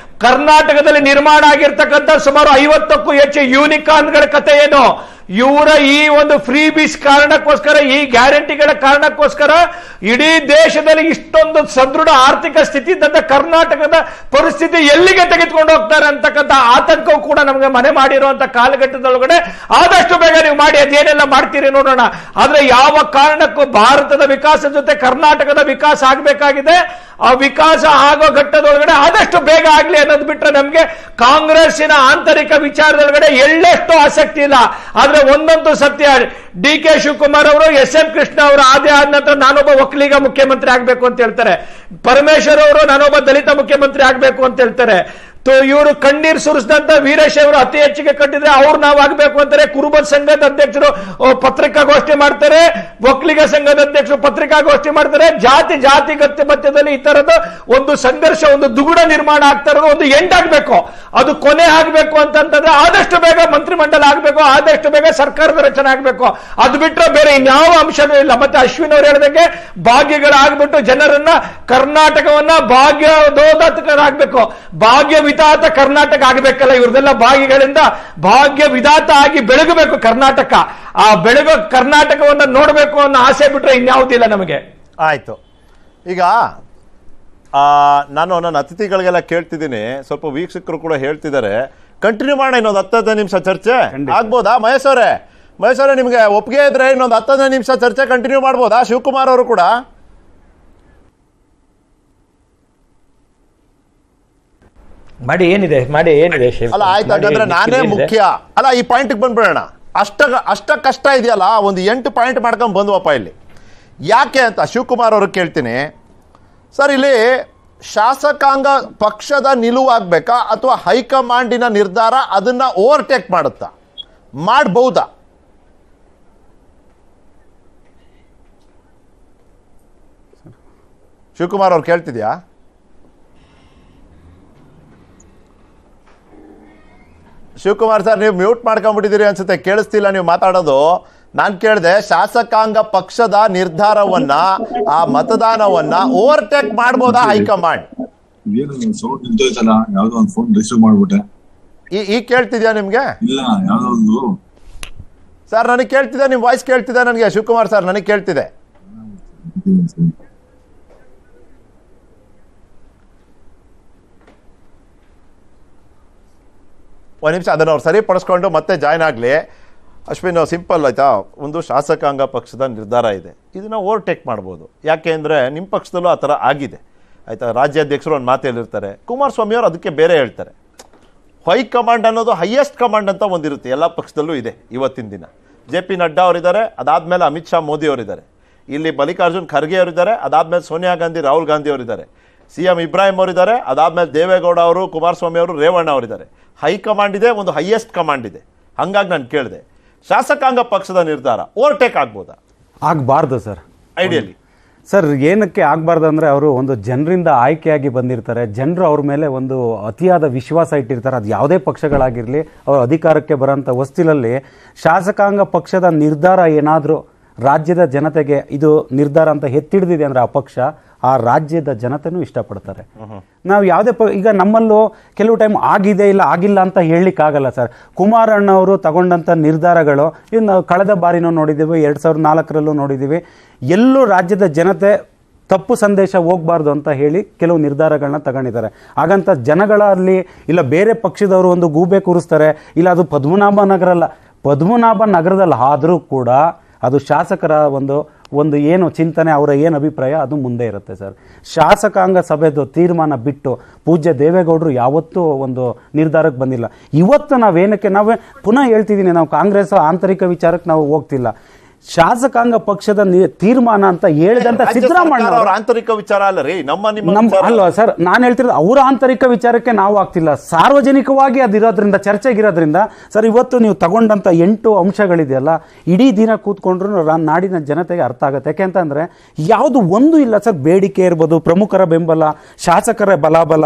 ಕರ್ನಾಟಕದಲ್ಲಿ ನಿರ್ಮಾಣ ಆಗಿರ್ತಕ್ಕಂಥ ಸುಮಾರು 50ಕ್ಕೂ ಹೆಚ್ಚು ಯೂನಿಕಾರ್ನ್ಗಳ ಕಥೆ ಏನು? ಇವರ ಈ ಒಂದು ಫ್ರೀ ಬೀಸ್ ಕಾರಣಕ್ಕೋಸ್ಕರ, ಈ ಗ್ಯಾರಂಟಿಗಳ ಕಾರಣಕ್ಕೋಸ್ಕರ ಇಡೀ ದೇಶದಲ್ಲಿ ಇಷ್ಟೊಂದು ಸದೃಢ ಆರ್ಥಿಕ ಸ್ಥಿತಿ ಇದ್ದಂತ ಕರ್ನಾಟಕದ ಪರಿಸ್ಥಿತಿ ಎಲ್ಲಿಗೆ ತೆಗೆದುಕೊಂಡು ಹೋಗ್ತಾರೆ ಅಂತಕ್ಕಂಥ ಆತಂಕವು ಕೂಡ ನಮಗೆ ಮನೆ ಮಾಡಿರುವಂತ ಕಾಲಘಟ್ಟದೊಳಗಡೆ ಆದಷ್ಟು ಬೇಗ ನೀವು ಮಾಡಿ, ಅದೇನೆಲ್ಲ ಮಾಡ್ತೀರಿ ನೋಡೋಣ. ಆದ್ರೆ ಯಾವ ಕಾರಣಕ್ಕೂ ಭಾರತದ ವಿಕಾಸ ಜೊತೆ ಕರ್ನಾಟಕದ ವಿಕಾಸ ಆಗಬೇಕಾಗಿದೆ. ಆ ವಿಕಾಸ ಆಗೋ ಘಟ್ಟದೊಳಗಡೆ ಆದಷ್ಟು ಬೇಗ ಆಗ್ಲಿ ಅನ್ನೋದು ಬಿಟ್ರೆ ನಮ್ಗೆ ಕಾಂಗ್ರೆಸ್ಸಿನ ಆಂತರಿಕ ವಿಚಾರದೊಳಗಡೆ ಎಳ್ಳಷ್ಟು ಆಸಕ್ತಿ ಇಲ್ಲ. ಆದ್ರೆ ಒಂದಂತೂ ಸತ್ಯ, ಡಿ.ಕೆ. ಶಿವಕುಮಾರ್ ಅವರು ಎಸ್.ಎಂ. ಕೃಷ್ಣ ಅವರು ಆದ ನಂತರ ನಾನೊಬ್ಬ ಒಕ್ಕಲಿಗ ಮುಖ್ಯಮಂತ್ರಿ ಆಗ್ಬೇಕು ಅಂತ ಹೇಳ್ತಾರೆ. ಪರಮೇಶ್ವರ್ ಅವರು ನಾನೊಬ್ಬ ದಲಿತ ಮುಖ್ಯಮಂತ್ರಿ ಆಗ್ಬೇಕು ಅಂತ ಹೇಳ್ತಾರೆ. ಇವರು ಕಣ್ಣೀರ್ ಸುರಿಸಿದಂತ ವೀರೇಶ್ ಅವರು ಅತಿ ಹೆಚ್ಚಿಗೆ ಕಟ್ಟಿದ್ರೆ ಅವ್ರು ನಾವು ಆಗ್ಬೇಕು ಅಂತಾರೆ. ಕುರುಬ ಸಂಘದ ಅಧ್ಯಕ್ಷರು ಪತ್ರಿಕಾಗೋಷ್ಠಿ ಮಾಡ್ತಾರೆ, ಒಕ್ಕಲಿಗ ಸಂಘದ ಅಧ್ಯಕ್ಷರು ಪತ್ರಿಕಾಗೋಷ್ಠಿ ಮಾಡ್ತಾರೆ. ಜಾತಿ ಮಧ್ಯದಲ್ಲಿ ಈ ತರದ ಒಂದು ಸಂಘರ್ಷ, ಒಂದು ದುಗುಡ ನಿರ್ಮಾಣ ಆಗ್ತಾ ಇರೋದು ಒಂದು ಎಂಡ್ ಆಗ್ಬೇಕು, ಅದು ಕೊನೆ ಆಗ್ಬೇಕು ಅಂತಂದ್ರೆ ಆದಷ್ಟು ಬೇಗ ಮಂತ್ರಿಮಂಡಲ ಆಗ್ಬೇಕು, ಆದಷ್ಟು ಬೇಗ ಸರ್ಕಾರದ ರಚನೆ ಆಗ್ಬೇಕು. ಅದು ಬಿಟ್ಟರೆ ಬೇರೆ ಇನ್ಯಾವ ಅಂಶನೂ ಇಲ್ಲ. ಮತ್ತೆ ಅಶ್ವಿನ್ ಅವರು ಹೇಳಿದಂಗೆ ಭಾಗ್ಯಗಳಾಗ್ಬಿಟ್ಟು ಜನರನ್ನ, ಕರ್ನಾಟಕವನ್ನ ಭಾಗ್ಯದೋದಾತಕರಾಗಬೇಕು, ಭಾಗ್ಯ ವಿಧಾತ ಕರ್ನಾಟಕ ಆಗಬೇಕಲ್ಲ. ಇವ್ರದೆಲ್ಲ ಭಾಗ್ಯಗಳಿಂದ ಭಾಗ್ಯ ವಿಧಾತ ಆಗಿ ಬೆಳಗಬೇಕು ಕರ್ನಾಟಕ. ಆ ಬೆಳಗೋ ಕರ್ನಾಟಕವನ್ನ ನೋಡಬೇಕು ಅನ್ನೋ ಆಸೆ ಬಿಟ್ರೆ ಇನ್ಯಾವುದಿಲ್ಲ ನಮಗೆ. ಆಯ್ತು. ಈಗ ನಾನು ನನ್ನ ಅತಿಥಿಗಳಿಗೆಲ್ಲ ಕೇಳ್ತಿದ್ದೀನಿ, ಸ್ವಲ್ಪ ವೀಕ್ಷಕರು ಕೂಡ ಹೇಳ್ತಿದ್ದಾರೆ, ಕಂಟಿನ್ಯೂ ಮಾಡೋಣ ಇನ್ನೊಂದು 10 ನಿಮಿಷ ಚರ್ಚೆ ಆಗ್ಬೋದಾ? ಮಹೇಶ್ ಅವರೇ ನಿಮ್ಗೆ ಒಪ್ಪಿಗೆ ಇದ್ರೆ ಇನ್ನೊಂದು 10 ನಿಮಿಷ ಚರ್ಚೆ ಕಂಟಿನ್ಯೂ ಮಾಡ್ಬೋದಾ? ಶಿವಕುಮಾರ್ ಅವರು ಕೂಡ ಮಾಡಿ ಏನಿದೆ ಅಲ್ಲ, ಆಯ್ತು. ಹಾಗಾದ್ರೆ ನಾನೇ ಮುಖ್ಯ ಅಲ್ಲ, ಈ ಪಾಯಿಂಟ್ಗೆ ಬಂದ್ಬಿಡೋಣ. ಅಷ್ಟ ಕಷ್ಟ ಇದೆಯಲ್ಲ, ಒಂದು 8 ಪಾಯಿಂಟ್ ಮಾಡ್ಕೊಂಡು ಬಂದ್ವಪ್ಪ ಇಲ್ಲಿ. ಯಾಕೆ ಅಂತ ಶಿವಕುಮಾರ್ ಅವ್ರಿಗೆ ಕೇಳ್ತೀನಿ. ಸರ್, ಇಲ್ಲಿ ಶಾಸಕಾಂಗ ಪಕ್ಷದ ನಿಲುವಾಗಬೇಕಾ ಅಥವಾ ಹೈಕಮಾಂಡಿನ ನಿರ್ಧಾರ ಅದನ್ನ ಓವರ್ಟೇಕ್ ಮಾಡುತ್ತಾ, ಮಾಡಬಹುದಾ? ಶಿವಕುಮಾರ್ ಅವ್ರು ಕೇಳ್ತಿದ್ಯಾ? ಶಿವಕುಮಾರ್ ಸರ್, ನೀವು ಮ್ಯೂಟ್ ಮಾಡ್ಕೊಂಡ್ಬಿಟ್ಟಿದ್ದೀರಿ ಅನ್ಸುತ್ತೆ, ಕೇಳಿಸ್ತಿಲ್ಲ ನೀವು ಮಾತಾಡೋದು. ನಾನು ಕೇಳಿದೆ, ಶಾಸಕಾಂಗ ಪಕ್ಷದ ನಿರ್ಧಾರವನ್ನ, ಆ ಮತದಾನವನ್ನ ಓವರ್ಟೇಕ್ ಮಾಡ್ಬೋದಾ ಹೈಕಮಾಂಡ್? ಏನು ಸೌಂಡ್ ನಿಂತೋಯ್ತಲ್ಲ, ಯಾವ್ದೋ ಒಂದು ಫೋನ್ ರಿಸೀವ್ ಮಾಡ್ಬಿಟ್ಟೆ. ಈಗ ಕೇಳ್ತಿದ್ಯಾ ನಿಮ್ಗೆ? ಇಲ್ಲ, ಯಾವ್ದೋ ಒಂದು ಸರ್ ನನಗೆ ಕೇಳ್ತಿದೆ, ನಿಮ್ ವಾಯ್ಸ್ ಕೇಳ್ತಿದೆ ನನಗೆ. ಶಿವಕುಮಾರ್ ಸರ್, ನನಗೆ ಕೇಳ್ತಿದೆ. ಒಂದು ನಿಮಿಷ ಅದನ್ನು ಅವ್ರು ಸರಿಪಡಿಸ್ಕೊಂಡು ಮತ್ತೆ ಜಾಯ್ನ್ ಆಗಲಿ. ಅಶ್ವಿನ್, ಸಿಂಪಲ್ ಆಯ್ತಾ, ಒಂದು ಶಾಸಕಾಂಗ ಪಕ್ಷದ ನಿರ್ಧಾರ ಇದೆ, ಇದನ್ನು ಓವರ್ಟೇಕ್ ಮಾಡ್ಬೋದು. ಯಾಕೆ ಅಂದರೆ ನಿಮ್ಮ ಪಕ್ಷದಲ್ಲೂ ಆ ಥರ ಆಗಿದೆ ಆಯಿತಾ. ರಾಜ್ಯಾಧ್ಯಕ್ಷರು ಒಂದು ಮಾತು ಹೇಳಿರ್ತಾರೆ, ಕುಮಾರಸ್ವಾಮಿ ಅವರು ಅದಕ್ಕೆ ಬೇರೆ ಹೇಳ್ತಾರೆ. ಹೈಕಮಾಂಡ್ ಅನ್ನೋದು ಹೈಯೆಸ್ಟ್ ಕಮಾಂಡ್ ಅಂತ ಒಂದಿರುತ್ತೆ, ಎಲ್ಲ ಪಕ್ಷದಲ್ಲೂ ಇದೆ ಇವತ್ತಿನ ದಿನ. JP ನಡ್ಡಾ ಅವರಿದ್ದಾರೆ, ಅದಾದಮೇಲೆ ಅಮಿತ್ ಶಾ ಮೋದಿ ಅವರಿದ್ದಾರೆ, ಇಲ್ಲಿ ಮಲ್ಲಿಕಾರ್ಜುನ್ ಖರ್ಗೆ ಅವರಿದ್ದಾರೆ, ಅದಾದಮೇಲೆ ಸೋನಿಯಾ ಗಾಂಧಿ ರಾಹುಲ್ ಗಾಂಧಿ ಅವರಿದ್ದಾರೆ, CM ಇಬ್ರಾಹಿಂ ಅವರಿದ್ದಾರೆ, ಅದಾದಮೇಲೆ ದೇವೇಗೌಡ ಅವರು, ಕುಮಾರಸ್ವಾಮಿ ಅವರು, ರೇವಣ್ಣ ಅವರಿದ್ದಾರೆ. ಹೈಕಮಾಂಡ್ ಇದೆ, ಒಂದು ಹೈಯೆಸ್ಟ್ ಕಮಾಂಡ್ ಇದೆ. ಹಾಗಾಗಿ ನಾನು ಕೇಳಿದೆ, ಶಾಸಕಾಂಗ ಪಕ್ಷದ ನಿರ್ಧಾರ ಓವರ್ಟೇಕ್ ಆಗ್ಬೋದಾ? ಆಗಬಾರ್ದು ಸರ್, ಐಡಿಯಲಿ. ಸರ್, ಏನಕ್ಕೆ ಆಗಬಾರ್ದು ಅಂದರೆ ಅವರು ಒಂದು ಜನರಿಂದ ಆಯ್ಕೆಯಾಗಿ ಬಂದಿರ್ತಾರೆ, ಜನರು ಅವ್ರ ಮೇಲೆ ಒಂದು ಅತಿಯಾದ ವಿಶ್ವಾಸ ಇಟ್ಟಿರ್ತಾರೆ. ಅದು ಯಾವುದೇ ಪಕ್ಷಗಳಾಗಿರಲಿ, ಅವರು ಅಧಿಕಾರಕ್ಕೆ ಬರೋಂಥ ಹೊಸ್ತಿಲಲ್ಲಿ ಶಾಸಕಾಂಗ ಪಕ್ಷದ ನಿರ್ಧಾರ ಏನಾದರೂ ರಾಜ್ಯದ ಜನತೆಗೆ ಇದು ನಿರ್ಧಾರ ಅಂತ ಎತ್ತಿಡ್ದಿದೆ ಅಂದರೆ ಆ ಪಕ್ಷ, ಆ ರಾಜ್ಯದ ಜನತೆನೂ ಇಷ್ಟಪಡ್ತಾರೆ. ನಾವು ಯಾವುದೇ ಈಗ ನಮ್ಮಲ್ಲೂ ಕೆಲವು ಟೈಮ್ ಆಗಿದೆ ಇಲ್ಲ ಆಗಿಲ್ಲ ಅಂತ ಹೇಳಲಿಕ್ಕಾಗಲ್ಲ ಸರ್. ಕುಮಾರಣ್ಣವರು ತಗೊಂಡಂಥ ನಿರ್ಧಾರಗಳು ಇನ್ನು ಕಳೆದ ಬಾರಿನೂ ನೋಡಿದ್ದೀವಿ, 2004ರಲ್ಲೂ ನೋಡಿದ್ದೀವಿ. ಎಲ್ಲೂ ರಾಜ್ಯದ ಜನತೆ ತಪ್ಪು ಸಂದೇಶ ಹೋಗಬಾರ್ದು ಅಂತ ಹೇಳಿ ಕೆಲವು ನಿರ್ಧಾರಗಳನ್ನ ತಗೊಂಡಿದ್ದಾರೆ. ಹಾಗಂತ ಜನಗಳಲ್ಲಿ ಇಲ್ಲ ಬೇರೆ ಪಕ್ಷದವರು ಒಂದು ಗೂಬೆ ಕೂರಿಸ್ತಾರೆ, ಇಲ್ಲ ಅದು ಪದ್ಮನಾಭ ನಗರದಲ್ಲಿ ಆದರೂ ಕೂಡ ಅದು ಶಾಸಕರ ಒಂದು ಏನು ಚಿಂತನೆ, ಅವರ ಏನು ಅಭಿಪ್ರಾಯ ಅದು ಮುಂದೆ ಇರುತ್ತೆ ಸರ್. ಶಾಸಕಾಂಗ ಸಭೆದು ತೀರ್ಮಾನ ಬಿಟ್ಟು ಪೂಜ್ಯ ದೇವೇಗೌಡರು ಯಾವತ್ತೂ ಒಂದು ನಿರ್ಧಾರಕ್ಕೆ ಬಂದಿಲ್ಲ. ಇವತ್ತು ನಾವೇನಕ್ಕೆ ಪುನಃ ಹೇಳ್ತಿದ್ದೀನಿ, ನಾವು ಕಾಂಗ್ರೆಸ್ ಆಂತರಿಕ ವಿಚಾರಕ್ಕೆ ನಾವು ಹೋಗ್ತಿಲ್ಲ. ಶಾಸಕಾಂಗ ಪಕ್ಷದ ತೀರ್ಮಾನ ಅಂತ ಹೇಳಿದಂತ ಸಿದ್ದರಾಮಯ್ಯ ಅವರ ಆಂತರಿಕ ವಿಚಾರ ಅಲ್ಲ ರೀ, ನಮ್ಮ ಅಲ್ವಾ ಸರ್, ನಾನು ಹೇಳ್ತಿರೋದು ಅವರ ಆಂತರಿಕ ವಿಚಾರಕ್ಕೆ ನಾವು ಆಗ್ತಿಲ್ಲ, ಸಾರ್ವಜನಿಕವಾಗಿ ಅದಿರೋದ್ರಿಂದ ಚರ್ಚೆಗಿರೋದ್ರಿಂದ ಸರ್. ಇವತ್ತು ನೀವು ತಗೊಂಡಂತ 8 ಅಂಶಗಳಿದೆಯಲ್ಲ, ಇಡೀ ದಿನ ಕೂತ್ಕೊಂಡ್ರು ನಾಡಿನ ಜನತೆಗೆ ಅರ್ಥ ಆಗುತ್ತೆ. ಯಾಕೆಂತಂದ್ರೆ ಯಾವುದು ಒಂದು ಇಲ್ಲ ಸರ್. ಬೇಡಿಕೆ ಇರ್ಬೋದು, ಪ್ರಮುಖರ ಬೆಂಬಲ, ಶಾಸಕರ ಬಲಾಬಲ,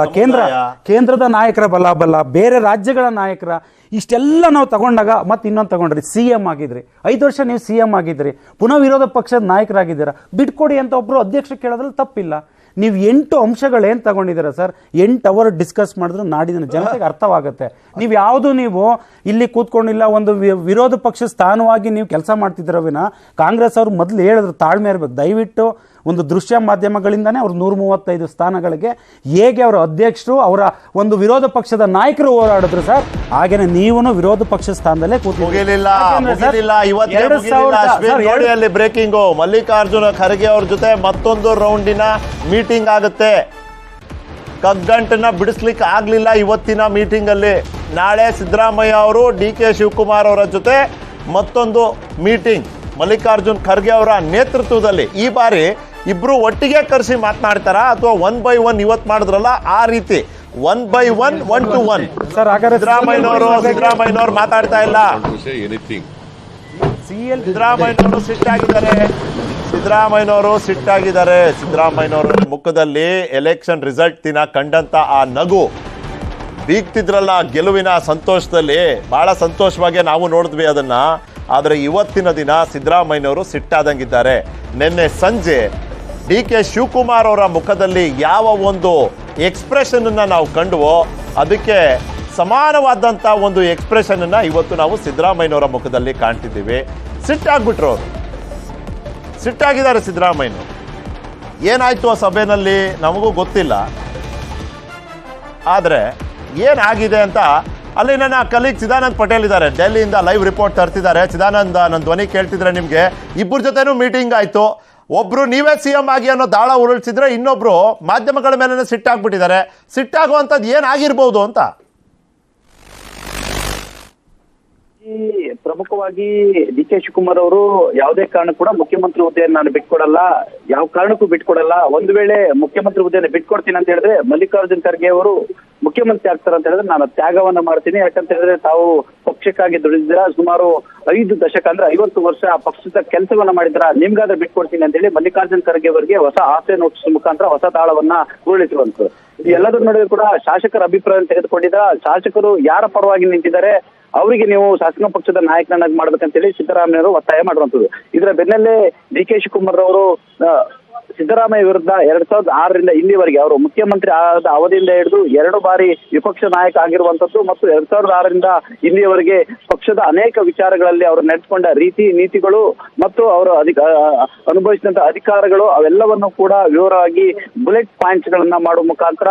ಕೇಂದ್ರದ ನಾಯಕರ ಬಲಾಬಲ, ಬೇರೆ ರಾಜ್ಯಗಳ ನಾಯಕರ, ಇಷ್ಟೆಲ್ಲ ನಾವು ತಗೊಂಡಾಗ ಮತ್ತೆ ಇನ್ನೊಂದು ತಗೊಂಡ್ರಿ, CM ಆಗಿದ್ರಿ, 5 ವರ್ಷ ನೀವು CM ಆಗಿದ್ರಿ, ಪುನಃ ವಿರೋಧ ಪಕ್ಷದ ನಾಯಕರಾಗಿದ್ದೀರಾ, ಬಿಟ್ಕೊಡಿ ಅಂತ ಒಬ್ರು ಅಧ್ಯಕ್ಷರು ಕೇಳೋದ್ರಲ್ಲಿ ತಪ್ಪಿಲ್ಲ. ನೀವು 8 ಅಂಶಗಳೇನು ತಗೊಂಡಿದ್ದೀರಾ ಸರ್, 8 ಅವರ್ ಡಿಸ್ಕಸ್ ಮಾಡಿದ್ರು ನಾಡಿನ ಜನತೆಗೆ ಅರ್ಥವಾಗುತ್ತೆ. ನೀವು ಯಾವುದು ನೀವು ಇಲ್ಲಿ ಕೂತ್ಕೊಂಡಿಲ್ಲ, ಒಂದು ವಿರೋಧ ಪಕ್ಷ ಸ್ಥಾನವಾಗಿ ನೀವು ಕೆಲಸ ಮಾಡ್ತಿದ್ದೀರ ವಿನ, ಕಾಂಗ್ರೆಸ್ ಅವರು ಮೊದಲು ಹೇಳಿದ್ರು ತಾಳ್ಮೆ ಇರಬೇಕು. ದಯವಿಟ್ಟು ಒಂದು ದೃಶ್ಯ ಮಾಧ್ಯಮಗಳಿಂದಾನೇ ಅವ್ರು 135 ಸ್ಥಾನಗಳಿಗೆ ಹೇಗೆ ಅವರ ಅಧ್ಯಕ್ಷರು, ಅವರ ಒಂದು ವಿರೋಧ ಪಕ್ಷದ ನಾಯಕರು ಹೋರಾಡಿದ್ರು ಸರ್, ಹಾಗೇನೆ ನೀವು ವಿರೋಧ ಪಕ್ಷ ಸ್ಥಾನದಲ್ಲೇ ಕೂತ್ಕೊಂಡಿಲ್ಲ. ಬ್ರೇಕಿಂಗು, ಮಲ್ಲಿಕಾರ್ಜುನ ಖರ್ಗೆ ಅವ್ರ ಜೊತೆ ಮತ್ತೊಂದು ರೌಂಡಿನ ಮೀಟಿಂಗ್ ಆಗುತ್ತೆ. ಕಗ್ಗಂಟನ್ನ ಬಿಡಿಸ್ಲಿಕ್ಕೆ ಆಗ್ಲಿಲ್ಲ ಇವತ್ತಿನ ಮೀಟಿಂಗ್ ಅಲ್ಲಿ. ನಾಳೆ ಸಿದ್ದರಾಮಯ್ಯ ಅವರು DK ಶಿವಕುಮಾರ್ ಅವರ ಜೊತೆ ಮತ್ತೊಂದು ಮೀಟಿಂಗ್ ಮಲ್ಲಿಕಾರ್ಜುನ್ ಖರ್ಗೆ ಅವರ ನೇತೃತ್ವದಲ್ಲಿ. ಈ ಬಾರಿ ಇಬ್ರು ಒಟ್ಟಿಗೆ ಕರೆಸಿ ಮಾತನಾಡ್ತಾರ ಅಥವಾ 1 by 1 ಇವತ್ತು ಮಾಡಿದ್ರಲ್ಲ ಆ ರೀತಿ 1 by 1, 1 to 1 ಸರ್? ಹಾಗಾದ್ರೆ ಸಿದ್ದರಾಮಯ್ಯನವರು ಮಾತಾಡ್ತಾ ಇಲ್ಲ. ಸಿದ್ದರಾಮಯ್ಯನವರು ಸಿಟ್ಟಾಗಿದ್ದಾರೆ. ಸಿದ್ದರಾಮಯ್ಯನವರ ಮುಖದಲ್ಲಿ ಎಲೆಕ್ಷನ್ ರಿಸಲ್ಟ್ ದಿನ ಕಂಡಂತ ಆ ನಗು, ಬೀಗ್ತಿದ್ರಲ್ಲ ಗೆಲುವಿನ ಸಂತೋಷದಲ್ಲಿ, ಬಹಳ ಸಂತೋಷವಾಗಿ ನಾವು ನೋಡಿದ್ವಿ ಅದನ್ನ. ಆದರೆ ಇವತ್ತಿನ ದಿನ ಸಿದ್ದರಾಮಯ್ಯನವರು ಸಿಟ್ಟಾದಂಗಿದ್ದಾರೆ. ನಿನ್ನೆ ಸಂಜೆ DK ಶಿವಕುಮಾರ್ ಅವರ ಮುಖದಲ್ಲಿ ಯಾವ ಒಂದು ಎಕ್ಸ್ಪ್ರೆಷನ್ ಅನ್ನ ನಾವು ಕಂಡುವೋ ಅದಕ್ಕೆ ಸಮಾನವಾದಂಥ ಒಂದು ಎಕ್ಸ್ಪ್ರೆಷನ್ ಅನ್ನ ಇವತ್ತು ನಾವು ಸಿದ್ದರಾಮಯ್ಯನವರ ಮುಖದಲ್ಲಿ ಕಾಣ್ತಿದ್ದೀವಿ. ಸಿಟ್ಟಾಗ್ಬಿಟ್ರು ಅವರು, ಸಿಟ್ಟಾಗಿದ್ದಾರೆ ಸಿದ್ದರಾಮಯ್ಯನವರು. ಏನಾಯ್ತು ಆ ಸಭೆಯಲ್ಲಿ ನಮಗೂ ಗೊತ್ತಿಲ್ಲ. ಆದರೆ ಏನಾಗಿದೆ ಅಂತ ಅಲ್ಲಿ ನನ್ನ ಕಲೀಗ್ ಚಿದಾನಂದ್ ಪಟೇಲ್ ಇದ್ದಾರೆ, ಡೆಲ್ಲಿಯಿಂದ ಲೈವ್ ರಿಪೋರ್ಟ್ ತರ್ತಿದ್ದಾರೆ. ಚಿದಾನಂದ್, ನನ್ನ ಧ್ವನಿ ಕೇಳ್ತಿದ್ರೆ ನಿಮಗೆ, ಇಬ್ಬರ ಜೊತೆನೂ ಮೀಟಿಂಗ್ ಆಯಿತು. ಒಬ್ರು ನೀವೇ CM ಆಗಿ ಅನ್ನೋ ದಾಳ ಉರುಳಿಸಿದ್ರೆ, ಇನ್ನೊಬ್ರು ಮಾಧ್ಯಮಗಳ ಮೇಲೆ ಸಿಟ್ಟಾಗ್ಬಿಟ್ಟಿದ್ದಾರೆ. ಸಿಟ್ಟಾಗುವಂಥದ್ದು ಏನಾಗಿರ್ಬೋದು ಅಂತ. ಪ್ರಮುಖವಾಗಿ DK ಶಿವಕುಮಾರ್ ಅವರು ಯಾವುದೇ ಕಾರಣ ಕೂಡ ಮುಖ್ಯಮಂತ್ರಿ ಹುದ್ದೆಯನ್ನು ನಾನು ಬಿಟ್ಕೊಡಲ್ಲ, ಯಾವ ಕಾರಣಕ್ಕೂ ಬಿಟ್ಕೊಡಲ್ಲ. ಒಂದು ವೇಳೆ ಮುಖ್ಯಮಂತ್ರಿ ಹುದ್ದೆಯನ್ನು ಬಿಟ್ಕೊಡ್ತೀನಿ ಅಂತ ಹೇಳಿದ್ರೆ ಮಲ್ಲಿಕಾರ್ಜುನ್ ಖರ್ಗೆ ಅವರು ಮುಖ್ಯಮಂತ್ರಿ ಆಗ್ತಾರೆ ಅಂತ ಹೇಳಿದ್ರೆ ನಾನು ತ್ಯಾಗವನ್ನ ಮಾಡ್ತೀನಿ. ಯಾಕಂತ ಹೇಳಿದ್ರೆ ತಾವು ಪಕ್ಷಕ್ಕಾಗಿ ದುಡಿದಿರ, ಸುಮಾರು 5 ದಶಕ ಅಂದ್ರೆ 50 ವರ್ಷ ಪಕ್ಷದ ಕೆಲಸವನ್ನ ಮಾಡಿದ್ರ, ನಿಮ್ಗಾದ್ರೆ ಬಿಟ್ಕೊಡ್ತೀನಿ ಅಂತ ಹೇಳಿ ಮಲ್ಲಿಕಾರ್ಜುನ್ ಖರ್ಗೆ ಅವರಿಗೆ ಹೊಸ ಆಸೆ ನೋಟಿಸುವ ಮುಖಾಂತರ ಹೊಸ ತಾಳವನ್ನ ಉರುಳಿಸುವಂತದ್ದು. ಈ ಎಲ್ಲದರ ನಡುವೆ ಕೂಡ ಶಾಸಕರ ಅಭಿಪ್ರಾಯ ತೆಗೆದುಕೊಂಡಿದ್ದ, ಶಾಸಕರು ಯಾರ ಪರವಾಗಿ ನಿಂತಿದ್ದಾರೆ ಅವರಿಗೆ ನೀವು ಶಾಸಕ ಪಕ್ಷದ ನಾಯಕನನ್ನಾಗಿ ಮಾಡ್ಬೇಕಂತ ಹೇಳಿ ಸಿದ್ದರಾಮಯ್ಯವರು ಒತ್ತಾಯ ಮಾಡುವಂತದ್ದು. ಇದರ ಬೆನ್ನಲ್ಲೇ DK ಶಿವಕುಮಾರ್ ಅವರು ಸಿದ್ದರಾಮಯ್ಯ ವಿರುದ್ಧ 2006ರಿಂದ ಇಲ್ಲಿವರೆಗೆ ಅವರು ಮುಖ್ಯಮಂತ್ರಿ ಆದ ಅವಧಿಯಿಂದ ಹಿಡಿದು 2 ಬಾರಿ ವಿಪಕ್ಷ ನಾಯಕ ಆಗಿರುವಂತದ್ದು ಮತ್ತು 2006ರಿಂದ ಇಲ್ಲಿಯವರೆಗೆ ಪಕ್ಷದ ಅನೇಕ ವಿಚಾರಗಳಲ್ಲಿ ಅವರು ನಡೆಸಿಕೊಂಡ ರೀತಿ ನೀತಿಗಳು ಮತ್ತು ಅವರು ಅನುಭವಿಸಿದಂತ ಅಧಿಕಾರಗಳು ಅವೆಲ್ಲವನ್ನು ಕೂಡ ವಿವರವಾಗಿ ಬುಲೆಟ್ ಪಾಯಿಂಟ್ಸ್ ಗಳನ್ನ ಮಾಡುವ ಮುಖಾಂತರ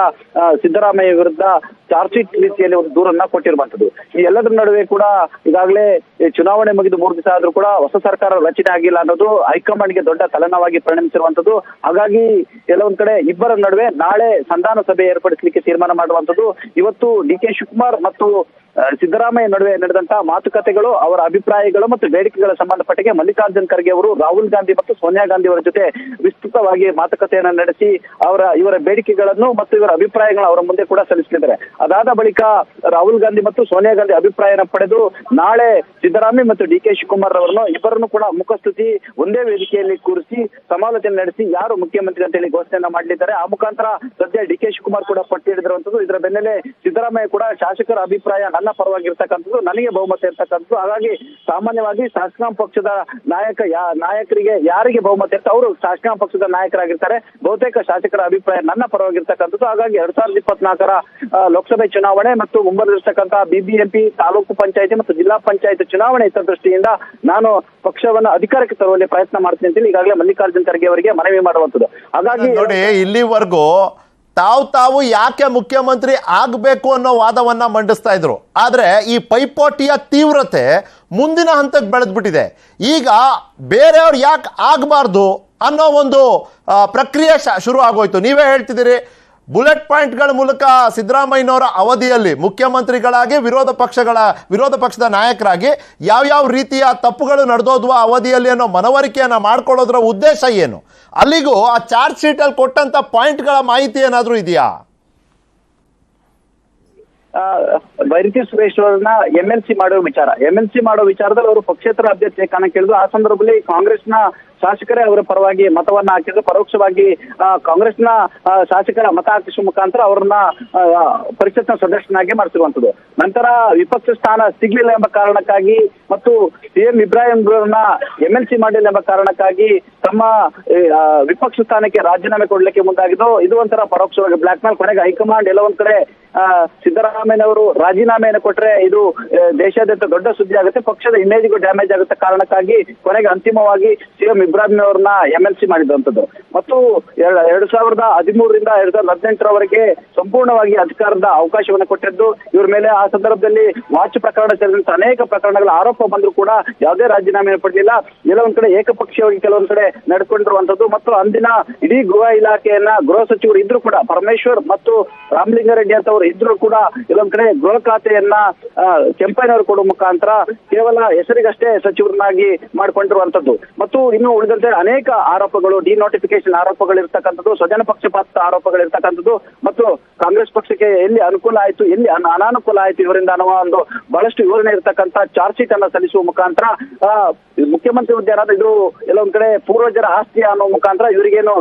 ಸಿದ್ದರಾಮಯ್ಯ ವಿರುದ್ಧ ಚಾರ್ಜ್ ಶೀಟ್ ರೀತಿಯಲ್ಲಿ ಒಂದು ದೂರನ್ನ ಕೊಟ್ಟಿರುವಂತದ್ದು. ಈ ಎಲ್ಲದರ ನಡುವೆ ಕೂಡ ಈಗಾಗಲೇ ಚುನಾವಣೆ ಮುಗಿದು 3 ದಿವಸ ಆದ್ರೂ ಕೂಡ ಹೊಸ ಸರ್ಕಾರ ರಚನೆ ಆಗಿಲ್ಲ ಅನ್ನೋದು ಹೈಕಮಾಂಡ್ಗೆ ದೊಡ್ಡ ತಲೆನೋವಾಗಿ ಪರಿಣಮಿಸಿರುವಂತದ್ದು. ಹಾಗಾಗಿ ಕೆಲವೊಂದ್ ಕಡೆ ಇಬ್ಬರ ನಡುವೆ ನಾಳೆ ಸಂಧಾನ ಸಭೆ ಏರ್ಪಡಿಸಲಿಕ್ಕೆ ತೀರ್ಮಾನ ಮಾಡುವಂತದ್ದು. ಇವತ್ತು DK ಶಿವಕುಮಾರ್ ಮತ್ತು ಸಿದ್ದರಾಮಯ್ಯ ನಡುವೆ ನಡೆದಂತಹ ಮಾತುಕತೆಗಳು, ಅವರ ಅಭಿಪ್ರಾಯಗಳು ಮತ್ತು ಬೇಡಿಕೆಗಳ ಸಂಬಂಧಪಟ್ಟಿಗೆ ಮಲ್ಲಿಕಾರ್ಜುನ್ ಖರ್ಗೆ ಅವರು ರಾಹುಲ್ ಗಾಂಧಿ ಮತ್ತು ಸೋನಿಯಾ ಗಾಂಧಿ ಅವರ ಜೊತೆ ವಿಸ್ತೃತವಾಗಿ ಮಾತುಕತೆಯನ್ನ ನಡೆಸಿ ಇವರ ಬೇಡಿಕೆಗಳನ್ನು ಮತ್ತು ಇವರ ಅಭಿಪ್ರಾಯಗಳನ್ನು ಅವರ ಮುಂದೆ ಕೂಡ ಸಲ್ಲಿಸಲಿದ್ದಾರೆ. ಅದಾದ ಬಳಿಕ ರಾಹುಲ್ ಗಾಂಧಿ ಮತ್ತು ಸೋನಿಯಾ ಗಾಂಧಿ ಅಭಿಪ್ರಾಯನ ಪಡೆದು ನಾಳೆ ಸಿದ್ದರಾಮಯ್ಯ ಮತ್ತು DK ಶಿವಕುಮಾರ್ ಅವರನ್ನು ಇಬ್ಬರನ್ನು ಕೂಡ ಮುಖಸ್ತುತಿ ಒಂದೇ ವೇದಿಕೆಯಲ್ಲಿ ಕೂರಿಸಿ ಸಮಾಲೋಚನೆ ನಡೆಸಿ ಯಾರು ಮುಖ್ಯಮಂತ್ರಿ ಅಂತ ಹೇಳಿ ಘೋಷಣೆಯನ್ನ ಮಾಡಲಿದ್ದಾರೆ. ಆ ಮುಖಾಂತರ ಸದ್ಯ DK ಶಿವಕುಮಾರ್ ಕೂಡ ಪಟ್ಟಿ ಹಿಡಿದಿರುವಂತದ್ದು. ಇದರ ಬೆನ್ನಲ್ಲೇ ಸಿದ್ದರಾಮಯ್ಯ ಕೂಡ ಶಾಸಕರ ಅಭಿಪ್ರಾಯ ನನ್ನ ಪರವಾಗಿರ್ತಕ್ಕಂಥದ್ದು, ನನಗೆ ಬಹುಮತ ಇರ್ತಕ್ಕಂಥದ್ದು. ಹಾಗಾಗಿ ಸಾಮಾನ್ಯವಾಗಿ ಶಾಸಕಾಂಗ ಪಕ್ಷದ ನಾಯಕರಿಗೆ ಯಾರಿಗೆ ಬಹುಮತ ಇರ್ತಾರೆ ಅವರು ಶಾಸಕಾಂಗ ಪಕ್ಷದ ನಾಯಕರಾಗಿರ್ತಾರೆ. ಬಹುತೇಕ ಶಾಸಕರ ಅಭಿಪ್ರಾಯ ನನ್ನ ಪರವಾಗಿರ್ತಕ್ಕಂಥದ್ದು. ಹಾಗಾಗಿ 2024ರ ಲೋಕಸಭೆ ಚುನಾವಣೆ ಮತ್ತು ಮುಂಬರಲಿರ್ತಕ್ಕಂಥ BBMP, ತಾಲೂಕು ಪಂಚಾಯತಿ ಮತ್ತು ಜಿಲ್ಲಾ ಪಂಚಾಯತ್ ಚುನಾವಣೆ ಹಿತದೃಷ್ಟಿಯಿಂದ ನಾನು ಪಕ್ಷವನ್ನ ಅಧಿಕಾರಕ್ಕೆ ತರುವಲ್ಲಿ ಪ್ರಯತ್ನ ಮಾಡ್ತೀನಿ ಅಂತ ಈಗಾಗಲೇ ಮಲ್ಲಿಕಾರ್ಜುನ್ ಖರ್ಗೆ ಅವರಿಗೆ ಮನವಿ ಮಾಡುವಂಥದ್ದು. ಹಾಗಾಗಿ ನೋಡಿ, ಇಲ್ಲಿವರೆಗೂ ತಾವು ಯಾಕೆ ಮುಖ್ಯಮಂತ್ರಿ ಆಗಬೇಕು ಅನ್ನೋ ವಾದವನ್ನ ಮಂಡಿಸ್ತಾ ಇದ್ರು. ಆದ್ರೆ ಈ ಪೈಪೋಟಿಯ ತೀವ್ರತೆ ಮುಂದಿನ ಹಂತಕ್ಕೆ ಬೆಳೆದ್ಬಿಟ್ಟಿದೆ. ಈಗ ಬೇರೆಯವ್ರು ಯಾಕೆ ಆಗಬಾರ್ದು ಅನ್ನೋ ಒಂದು ಪ್ರಕ್ರಿಯೆ ಶುರು ಆಗೋಯ್ತು. ನೀವೇ ಹೇಳ್ತಿದ್ದೀರಿ, ಬುಲೆಟ್ ಪಾಯಿಂಟ್ಗಳ ಮೂಲಕ ಸಿದ್ದರಾಮಯ್ಯನವರ ಅವಧಿಯಲ್ಲಿ ಮುಖ್ಯಮಂತ್ರಿಗಳಾಗಿ ವಿರೋಧ ಪಕ್ಷದ ನಾಯಕರಾಗಿ ಯಾವ್ಯಾವ ರೀತಿಯ ತಪ್ಪುಗಳು ನಡೆದೋದ್ವ ಅವಧಿಯಲ್ಲಿ ಅನ್ನೋ ಮನವರಿಕೆಯನ್ನು ಮಾಡ್ಕೊಳ್ಳೋದ್ರ ಉದ್ದೇಶ ಏನು? ಅಲ್ಲಿಗೂ ಆ ಚಾರ್ಜ್ ಶೀಟಲ್ಲಿ ಕೊಟ್ಟಂತ ಪಾಯಿಂಟ್ಗಳ ಮಾಹಿತಿ ಏನಾದರೂ ಇದೆಯಾ? ಬೈರತಿ ಸುರೇಶ್ ಅವರನ್ನ MLC ಮಾಡೋ ವಿಚಾರದಲ್ಲಿ ಅವರು ಪಕ್ಷೇತರ ಅಭ್ಯರ್ಥಿ ಕಾಣ ಕೇಳಿದ್ರು. ಆ ಸಂದರ್ಭದಲ್ಲಿ ಕಾಂಗ್ರೆಸ್ನ ಶಾಸಕರೇ ಅವರ ಪರವಾಗಿ ಮತವನ್ನ ಹಾಕಿದ್ರು. ಪರೋಕ್ಷವಾಗಿ ಕಾಂಗ್ರೆಸ್ನ ಶಾಸಕರ ಮತ ಹಾಕಿಸುವ ಮುಖಾಂತರ ಅವರನ್ನ ಪರಿಷತ್ನ ಸದಸ್ಯನಾಗಿ ಮಾಡಿಸಿರುವಂತದ್ದು. ನಂತರ ವಿಪಕ್ಷ ಸ್ಥಾನ ಸಿಗ್ಲಿಲ್ಲ ಎಂಬ ಕಾರಣಕ್ಕಾಗಿ ಮತ್ತು CM ಇಬ್ರಾಹಿಂ ಅವರನ್ನ MLC ಮಾಡಿಲ್ಲ ಎಂಬ ಕಾರಣಕ್ಕಾಗಿ ತಮ್ಮ ವಿಪಕ್ಷ ಸ್ಥಾನಕ್ಕೆ ರಾಜೀನಾಮೆ ಕೊಡ್ಲಿಕ್ಕೆ ಮುಂದಾಗಿದ್ದು. ಇದು ಒಂಥರ ಪರೋಕ್ಷವಾಗಿ ಬ್ಲಾಕ್ ಮೇಲ್. ಕೊನೆಗೆ ಹೈಕಮಾಂಡ್ ಎಲ್ಲ ಒಂದ್ ಕಡೆ ಸಿದ್ದರಾಮಯ್ಯನವರು ರಾಜೀನಾಮೆಯನ್ನು ಕೊಟ್ರೆ ಇದು ದೇಶಾದ್ಯಂತ ದೊಡ್ಡ ಸುದ್ದಿ ಆಗುತ್ತೆ, ಪಕ್ಷದ ಇಮೇಜ್ಗೂ ಡ್ಯಾಮೇಜ್ ಆಗುತ್ತೆ ಕಾರಣಕ್ಕಾಗಿ ಕೊನೆಗೆ ಅಂತಿಮವಾಗಿ CM ಇಬ್ರಾಹಿಂ ಅವ್ರನ್ನ MLC ಮಾಡಿದಂಥದ್ದು. ಮತ್ತು 2013ರಿಂದ 2018ರವರೆಗೆ ಸಂಪೂರ್ಣವಾಗಿ ಅಧಿಕಾರದ ಅವಕಾಶವನ್ನು ಕೊಟ್ಟಿದ್ದು. ಇವ್ರ ಮೇಲೆ ಆ ಸಂದರ್ಭದಲ್ಲಿ ವಾಚ್ ಪ್ರಕರಣ ಸೇರಿದಂತೆ ಅನೇಕ ಪ್ರಕರಣಗಳ ಆರೋಪ ಬಂದರೂ ಕೂಡ ಯಾವುದೇ ರಾಜೀನಾಮೆ ಪಡಲಿಲ್ಲ. ಎಲ್ಲ ಒಂದ್ ಕಡೆ ಏಕಪಕ್ಷೀಯವಾಗಿ ಕೆಲವೊಂದ್ ಕಡೆ ನಡ್ಕೊಂಡಿರುವಂತದ್ದು. ಮತ್ತು ಅಂದಿನ ಇಡೀ ಗೃಹ ಇಲಾಖೆಯನ್ನ ಗೃಹ ಸಚಿವರು ಇದ್ರು ಕೂಡ ಪರಮೇಶ್ವರ್ ಮತ್ತು ರಾಮಲಿಂಗಾರೆಡ್ಡಿ ಅಂತವರು ಇದ್ರು ಕೂಡ ಕೆಲವೊಂದ್ ಕಡೆ ಗೃಹ ಖಾತೆಯನ್ನ ಕೆಂಪಯ್ಯನವರು ಕೊಡುವ ಮುಖಾಂತರ ಕೇವಲ ಹೆಸರಿಗಷ್ಟೇ ಸಚಿವರನ್ನಾಗಿ ಮಾಡ್ಕೊಂಡಿರುವಂತದ್ದು. ಮತ್ತು ಇನ್ನು ಉಳಿದಂತೆ ಅನೇಕ ಆರೋಪಗಳು, ಡಿನೋಟಿಫಿಕೇಶನ್ ಆರೋಪಗಳಿರ್ತಕ್ಕಂಥದ್ದು, ಸ್ವಜನ ಪಕ್ಷಪಾತ ಆರೋಪಗಳಿರ್ತಕ್ಕಂಥದ್ದು ಮತ್ತು ಕಾಂಗ್ರೆಸ್ ಪಕ್ಷಕ್ಕೆ ಎಲ್ಲಿ ಅನುಕೂಲ ಆಯ್ತು ಎಲ್ಲಿ ಅನಾನುಕೂಲ ಆಯ್ತು ಇವರಿಂದ ಅನ್ನುವ ಒಂದು ಬಹಳಷ್ಟು ವಿವರಣೆ ಇರತಕ್ಕಂಥ ಚಾರ್ಜ್ ಶೀಟ್ ಅನ್ನ ಸಲ್ಲಿಸುವ ಮುಖಾಂತರ ಮುಖ್ಯಮಂತ್ರಿ ಹುದ್ದೆ ಅನ್ನೋದು ಇದು ಎಲ್ಲೊಂದ್ ಕಡೆ ಪೂರ್ವಜರ ಆಸ್ತಿ ಅನ್ನೋ ಮುಖಾಂತರ ಇವರಿಗೇನು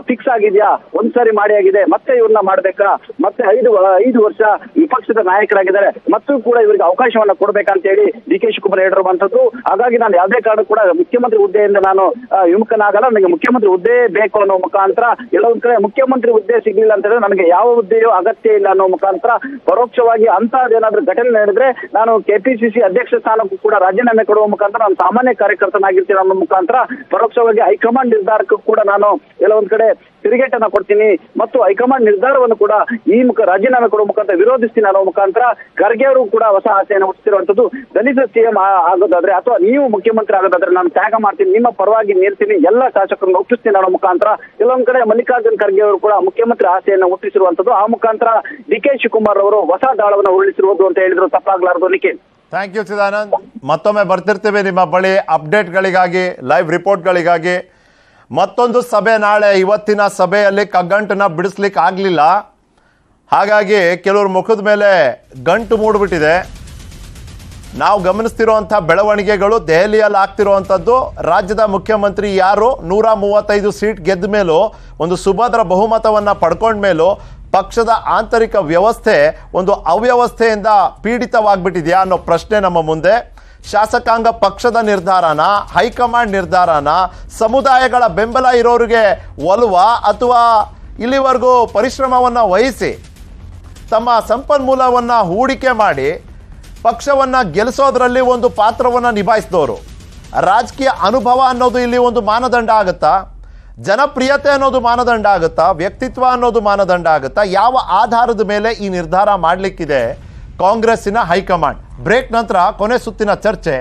ಫಿಕ್ಸ್ ಆಗಿದ್ಯಾ, ಒಂದ್ಸಾರಿ ಮಾಡಿ ಆಗಿದೆ, ಮತ್ತೆ ಇವ್ರನ್ನ ಮಾಡ್ಬೇಕಾ, ಮತ್ತೆ 5 ವರ್ಷ ವಿಪಕ್ಷದ ನಾಯಕರಾಗಿದ್ದಾರೆ, ಮತ್ತು ಕೂಡ ಇವರಿಗೆ ಅವಕಾಶವನ್ನ ಕೊಡ್ಬೇಕಂತ ಹೇಳಿ DK ಶಿವಕುಮಾರ್ ಹೇಳಿರುವಂತದ್ದು. ಹಾಗಾಗಿ ನಾನು ಯಾವುದೇ ಕಾರಣ ಕೂಡ ಮುಖ್ಯಮಂತ್ರಿ ಹುದ್ದೆಯಿಂದ ನಾನು ವಿಮುಖನಾಗಲ್ಲ, ನನಗೆ ಮುಖ್ಯಮಂತ್ರಿ ಹುದ್ದೆ ಬೇಕು ಅನ್ನೋ ಮುಖಾಂತರ ಎಲ್ಲೊಂದ್ ಕಡೆ ಮುಖ್ಯಮಂತ್ರಿ ಹುದ್ದೆ ಸಿಗ್ಲಿಲ್ಲ ಅಂತ ಹೇಳಿದ್ರೆ ನನಗೆ ಯಾವ ಹುದ್ದೆಯೋ ಅಗತ್ಯ ಇಲ್ಲ ಅನ್ನೋ ಮುಖಾಂತರ ಪರೋಕ್ಷವಾಗಿ ಅಂತಹದ್ದೇನಾದ್ರೂ ಘಟನೆ ನಡೆದ್ರೆ ನಾನು KPCC ಅಧ್ಯಕ್ಷ ಸ್ಥಾನಕ್ಕೂ ಕೂಡ ರಾಜೀನಾಮೆ ಕೊಡುವ ಮುಖಾಂತರ ನಾನು ಸಾಮಾನ್ಯ ಕಾರ್ಯಕರ್ತನಾಗಿರ್ತೀನಿ ಅನ್ನೋ ಮುಖಾಂತರ ಪರೋಕ್ಷವಾಗಿ ಹೈಕಮಾಂಡ್ ನಿರ್ಧಾರಕ್ಕೂ ಕೂಡ ನಾನು ಎಲ್ಲ ಒಂದ್ ಕಡೆ ತಿರುಗೇಟನ್ನ ಕೊಡ್ತೀನಿ ಮತ್ತು ಹೈಕಮಾಂಡ್ ನಿರ್ಧಾರವನ್ನು ಕೂಡ ಈ ರಾಜೀನಾಮೆ ಕೊಡುವ ಮುಖಾಂತರ ವಿರೋಧಿಸ್ತೀನಿ ಅನ್ನೋ ಮುಖಾಂತರ ಖರ್ಗೆ ಅವರು ಕೂಡ ಹೊಸ ಆಸೆಯನ್ನು ಹುಟ್ಟಿಸಿರುವಂತದ್ದು. ದಲಿತ CM ಆಗೋದಾದ್ರೆ ಅಥವಾ ನೀವು ಮುಖ್ಯಮಂತ್ರಿ ಆಗೋದಾದ್ರೆ ನಾನು ತ್ಯಾಗ ಮಾಡ್ತೀನಿ, ನಿಮ್ಮ ಪರವಾಗಿ ನಿಲ್ತೀನಿ, ಎಲ್ಲ ಶಾಸಕರನ್ನು ಒಪ್ಪಿಸ್ತೀನಿ ಅನ್ನೋ ಮುಖಾಂತರ ಎಲ್ಲೊಂದ್ ಕಡೆ ಮಲ್ಲಿಕಾರ್ಜುನ್ ಖರ್ಗೆ ಅವರು ಕೂಡ ಮುಖ್ಯಮಂತ್ರಿ ಆಸೆಯನ್ನು ಹುಟ್ಟಿಸಿರುವಂತದ್ದು. ಆ ಮುಖಾಂತರ DK ಶಿವಕುಮಾರ್ ಅವರು ಹೊಸ ದಾಳವನ್ನು ಉರುಳಿಸಿರುವುದು ಅಂತ ಹೇಳಿದ್ರು ತಪ್ಪಾಗ್ಲಾರ್ದು. Nikhil, thank you Chidanand. ಮತ್ತೊಮ್ಮೆ ಬರ್ತಿರ್ತೀವಿ ನಿಮ್ಮ ಬಳಿ ಅಪ್ಡೇಟ್ಗಳಿಗಾಗಿ, ಲೈವ್ ರಿಪೋರ್ಟ್ಗಳಿಗಾಗಿ. ಮತ್ತೊಂದು ಸಭೆ ನಾಳೆ. ಇವತ್ತಿನ ಸಭೆಯಲ್ಲಿ ಕಗ್ಗಂಟನ್ನ ಬಿಡಿಸ್ಲಿಕ್ಕೆ ಆಗಲಿಲ್ಲ, ಹಾಗಾಗಿ ಕೆಲವ್ರ ಮುಖದ ಮೇಲೆ ಗಂಟು ಮೂಡ್ಬಿಟ್ಟಿದೆ. ನಾವು ಗಮನಿಸ್ತಿರೋಂಥ ಬೆಳವಣಿಗೆಗಳು ದೆಹಲಿಯಲ್ಲಿ ಆಗ್ತಿರೋವಂಥದ್ದು. ರಾಜ್ಯದ ಮುಖ್ಯಮಂತ್ರಿ ಯಾರು 135 ಸೀಟ್ ಗೆದ್ದ ಮೇಲೂ, ಒಂದು ಸುಭದ್ರ ಬಹುಮತವನ್ನು ಪಡ್ಕೊಂಡ ಮೇಲೂ ಪಕ್ಷದ ಆಂತರಿಕ ವ್ಯವಸ್ಥೆ ಒಂದು ಅವ್ಯವಸ್ಥೆಯಿಂದ ಪೀಡಿತವಾಗಿಬಿಟ್ಟಿದೆಯಾ ಅನ್ನೋ ಪ್ರಶ್ನೆ ನಮ್ಮ ಮುಂದೆ. ಶಾಸಕಾಂಗ ಪಕ್ಷದ ನಿರ್ಧಾರನ, ಹೈಕಮಾಂಡ್ ನಿರ್ಧಾರನ, ಸಮುದಾಯಗಳ ಬೆಂಬಲ ಇರೋರಿಗೆ ಒಲವ ಅಥವಾ ಇಲ್ಲಿವರೆಗೂ ಪರಿಶ್ರಮವನ್ನು ವಹಿಸಿ ತಮ್ಮ ಸಂಪನ್ಮೂಲವನ್ನು ಹೂಡಿಕೆ ಮಾಡಿ ಪಕ್ಷವನ್ನು ಗೆಲ್ಲಿಸೋದ್ರಲ್ಲಿ ಒಂದು ಪಾತ್ರವನ್ನು ನಿಭಾಯಿಸಿದವರು. ರಾಜಕೀಯ ಅನುಭವ ಅನ್ನೋದು ಇಲ್ಲಿ ಒಂದು ಮಾನದಂಡ ಆಗುತ್ತಾ? ಜನಪ್ರಿಯತೆ ಅನ್ನೋದು ಮಾನದಂಡ ಆಗುತ್ತಾ? ವ್ಯಕ್ತಿತ್ವ ಅನ್ನೋದು ಮಾನದಂಡ ಆಗುತ್ತಾ? ಯಾವ ಆಧಾರದ ಮೇಲೆ ಈ ನಿರ್ಧಾರ ಮಾಡಲಿಕ್ಕಿದೆ ಕಾಂಗ್ರೆಸ್ಸಿನ ಹೈಕಮಾಂಡ್? ಬ್ರೇಕ್ ನಂತರ ಕೊನೆ ಸುತ್ತಿನ ಚರ್ಚೆ.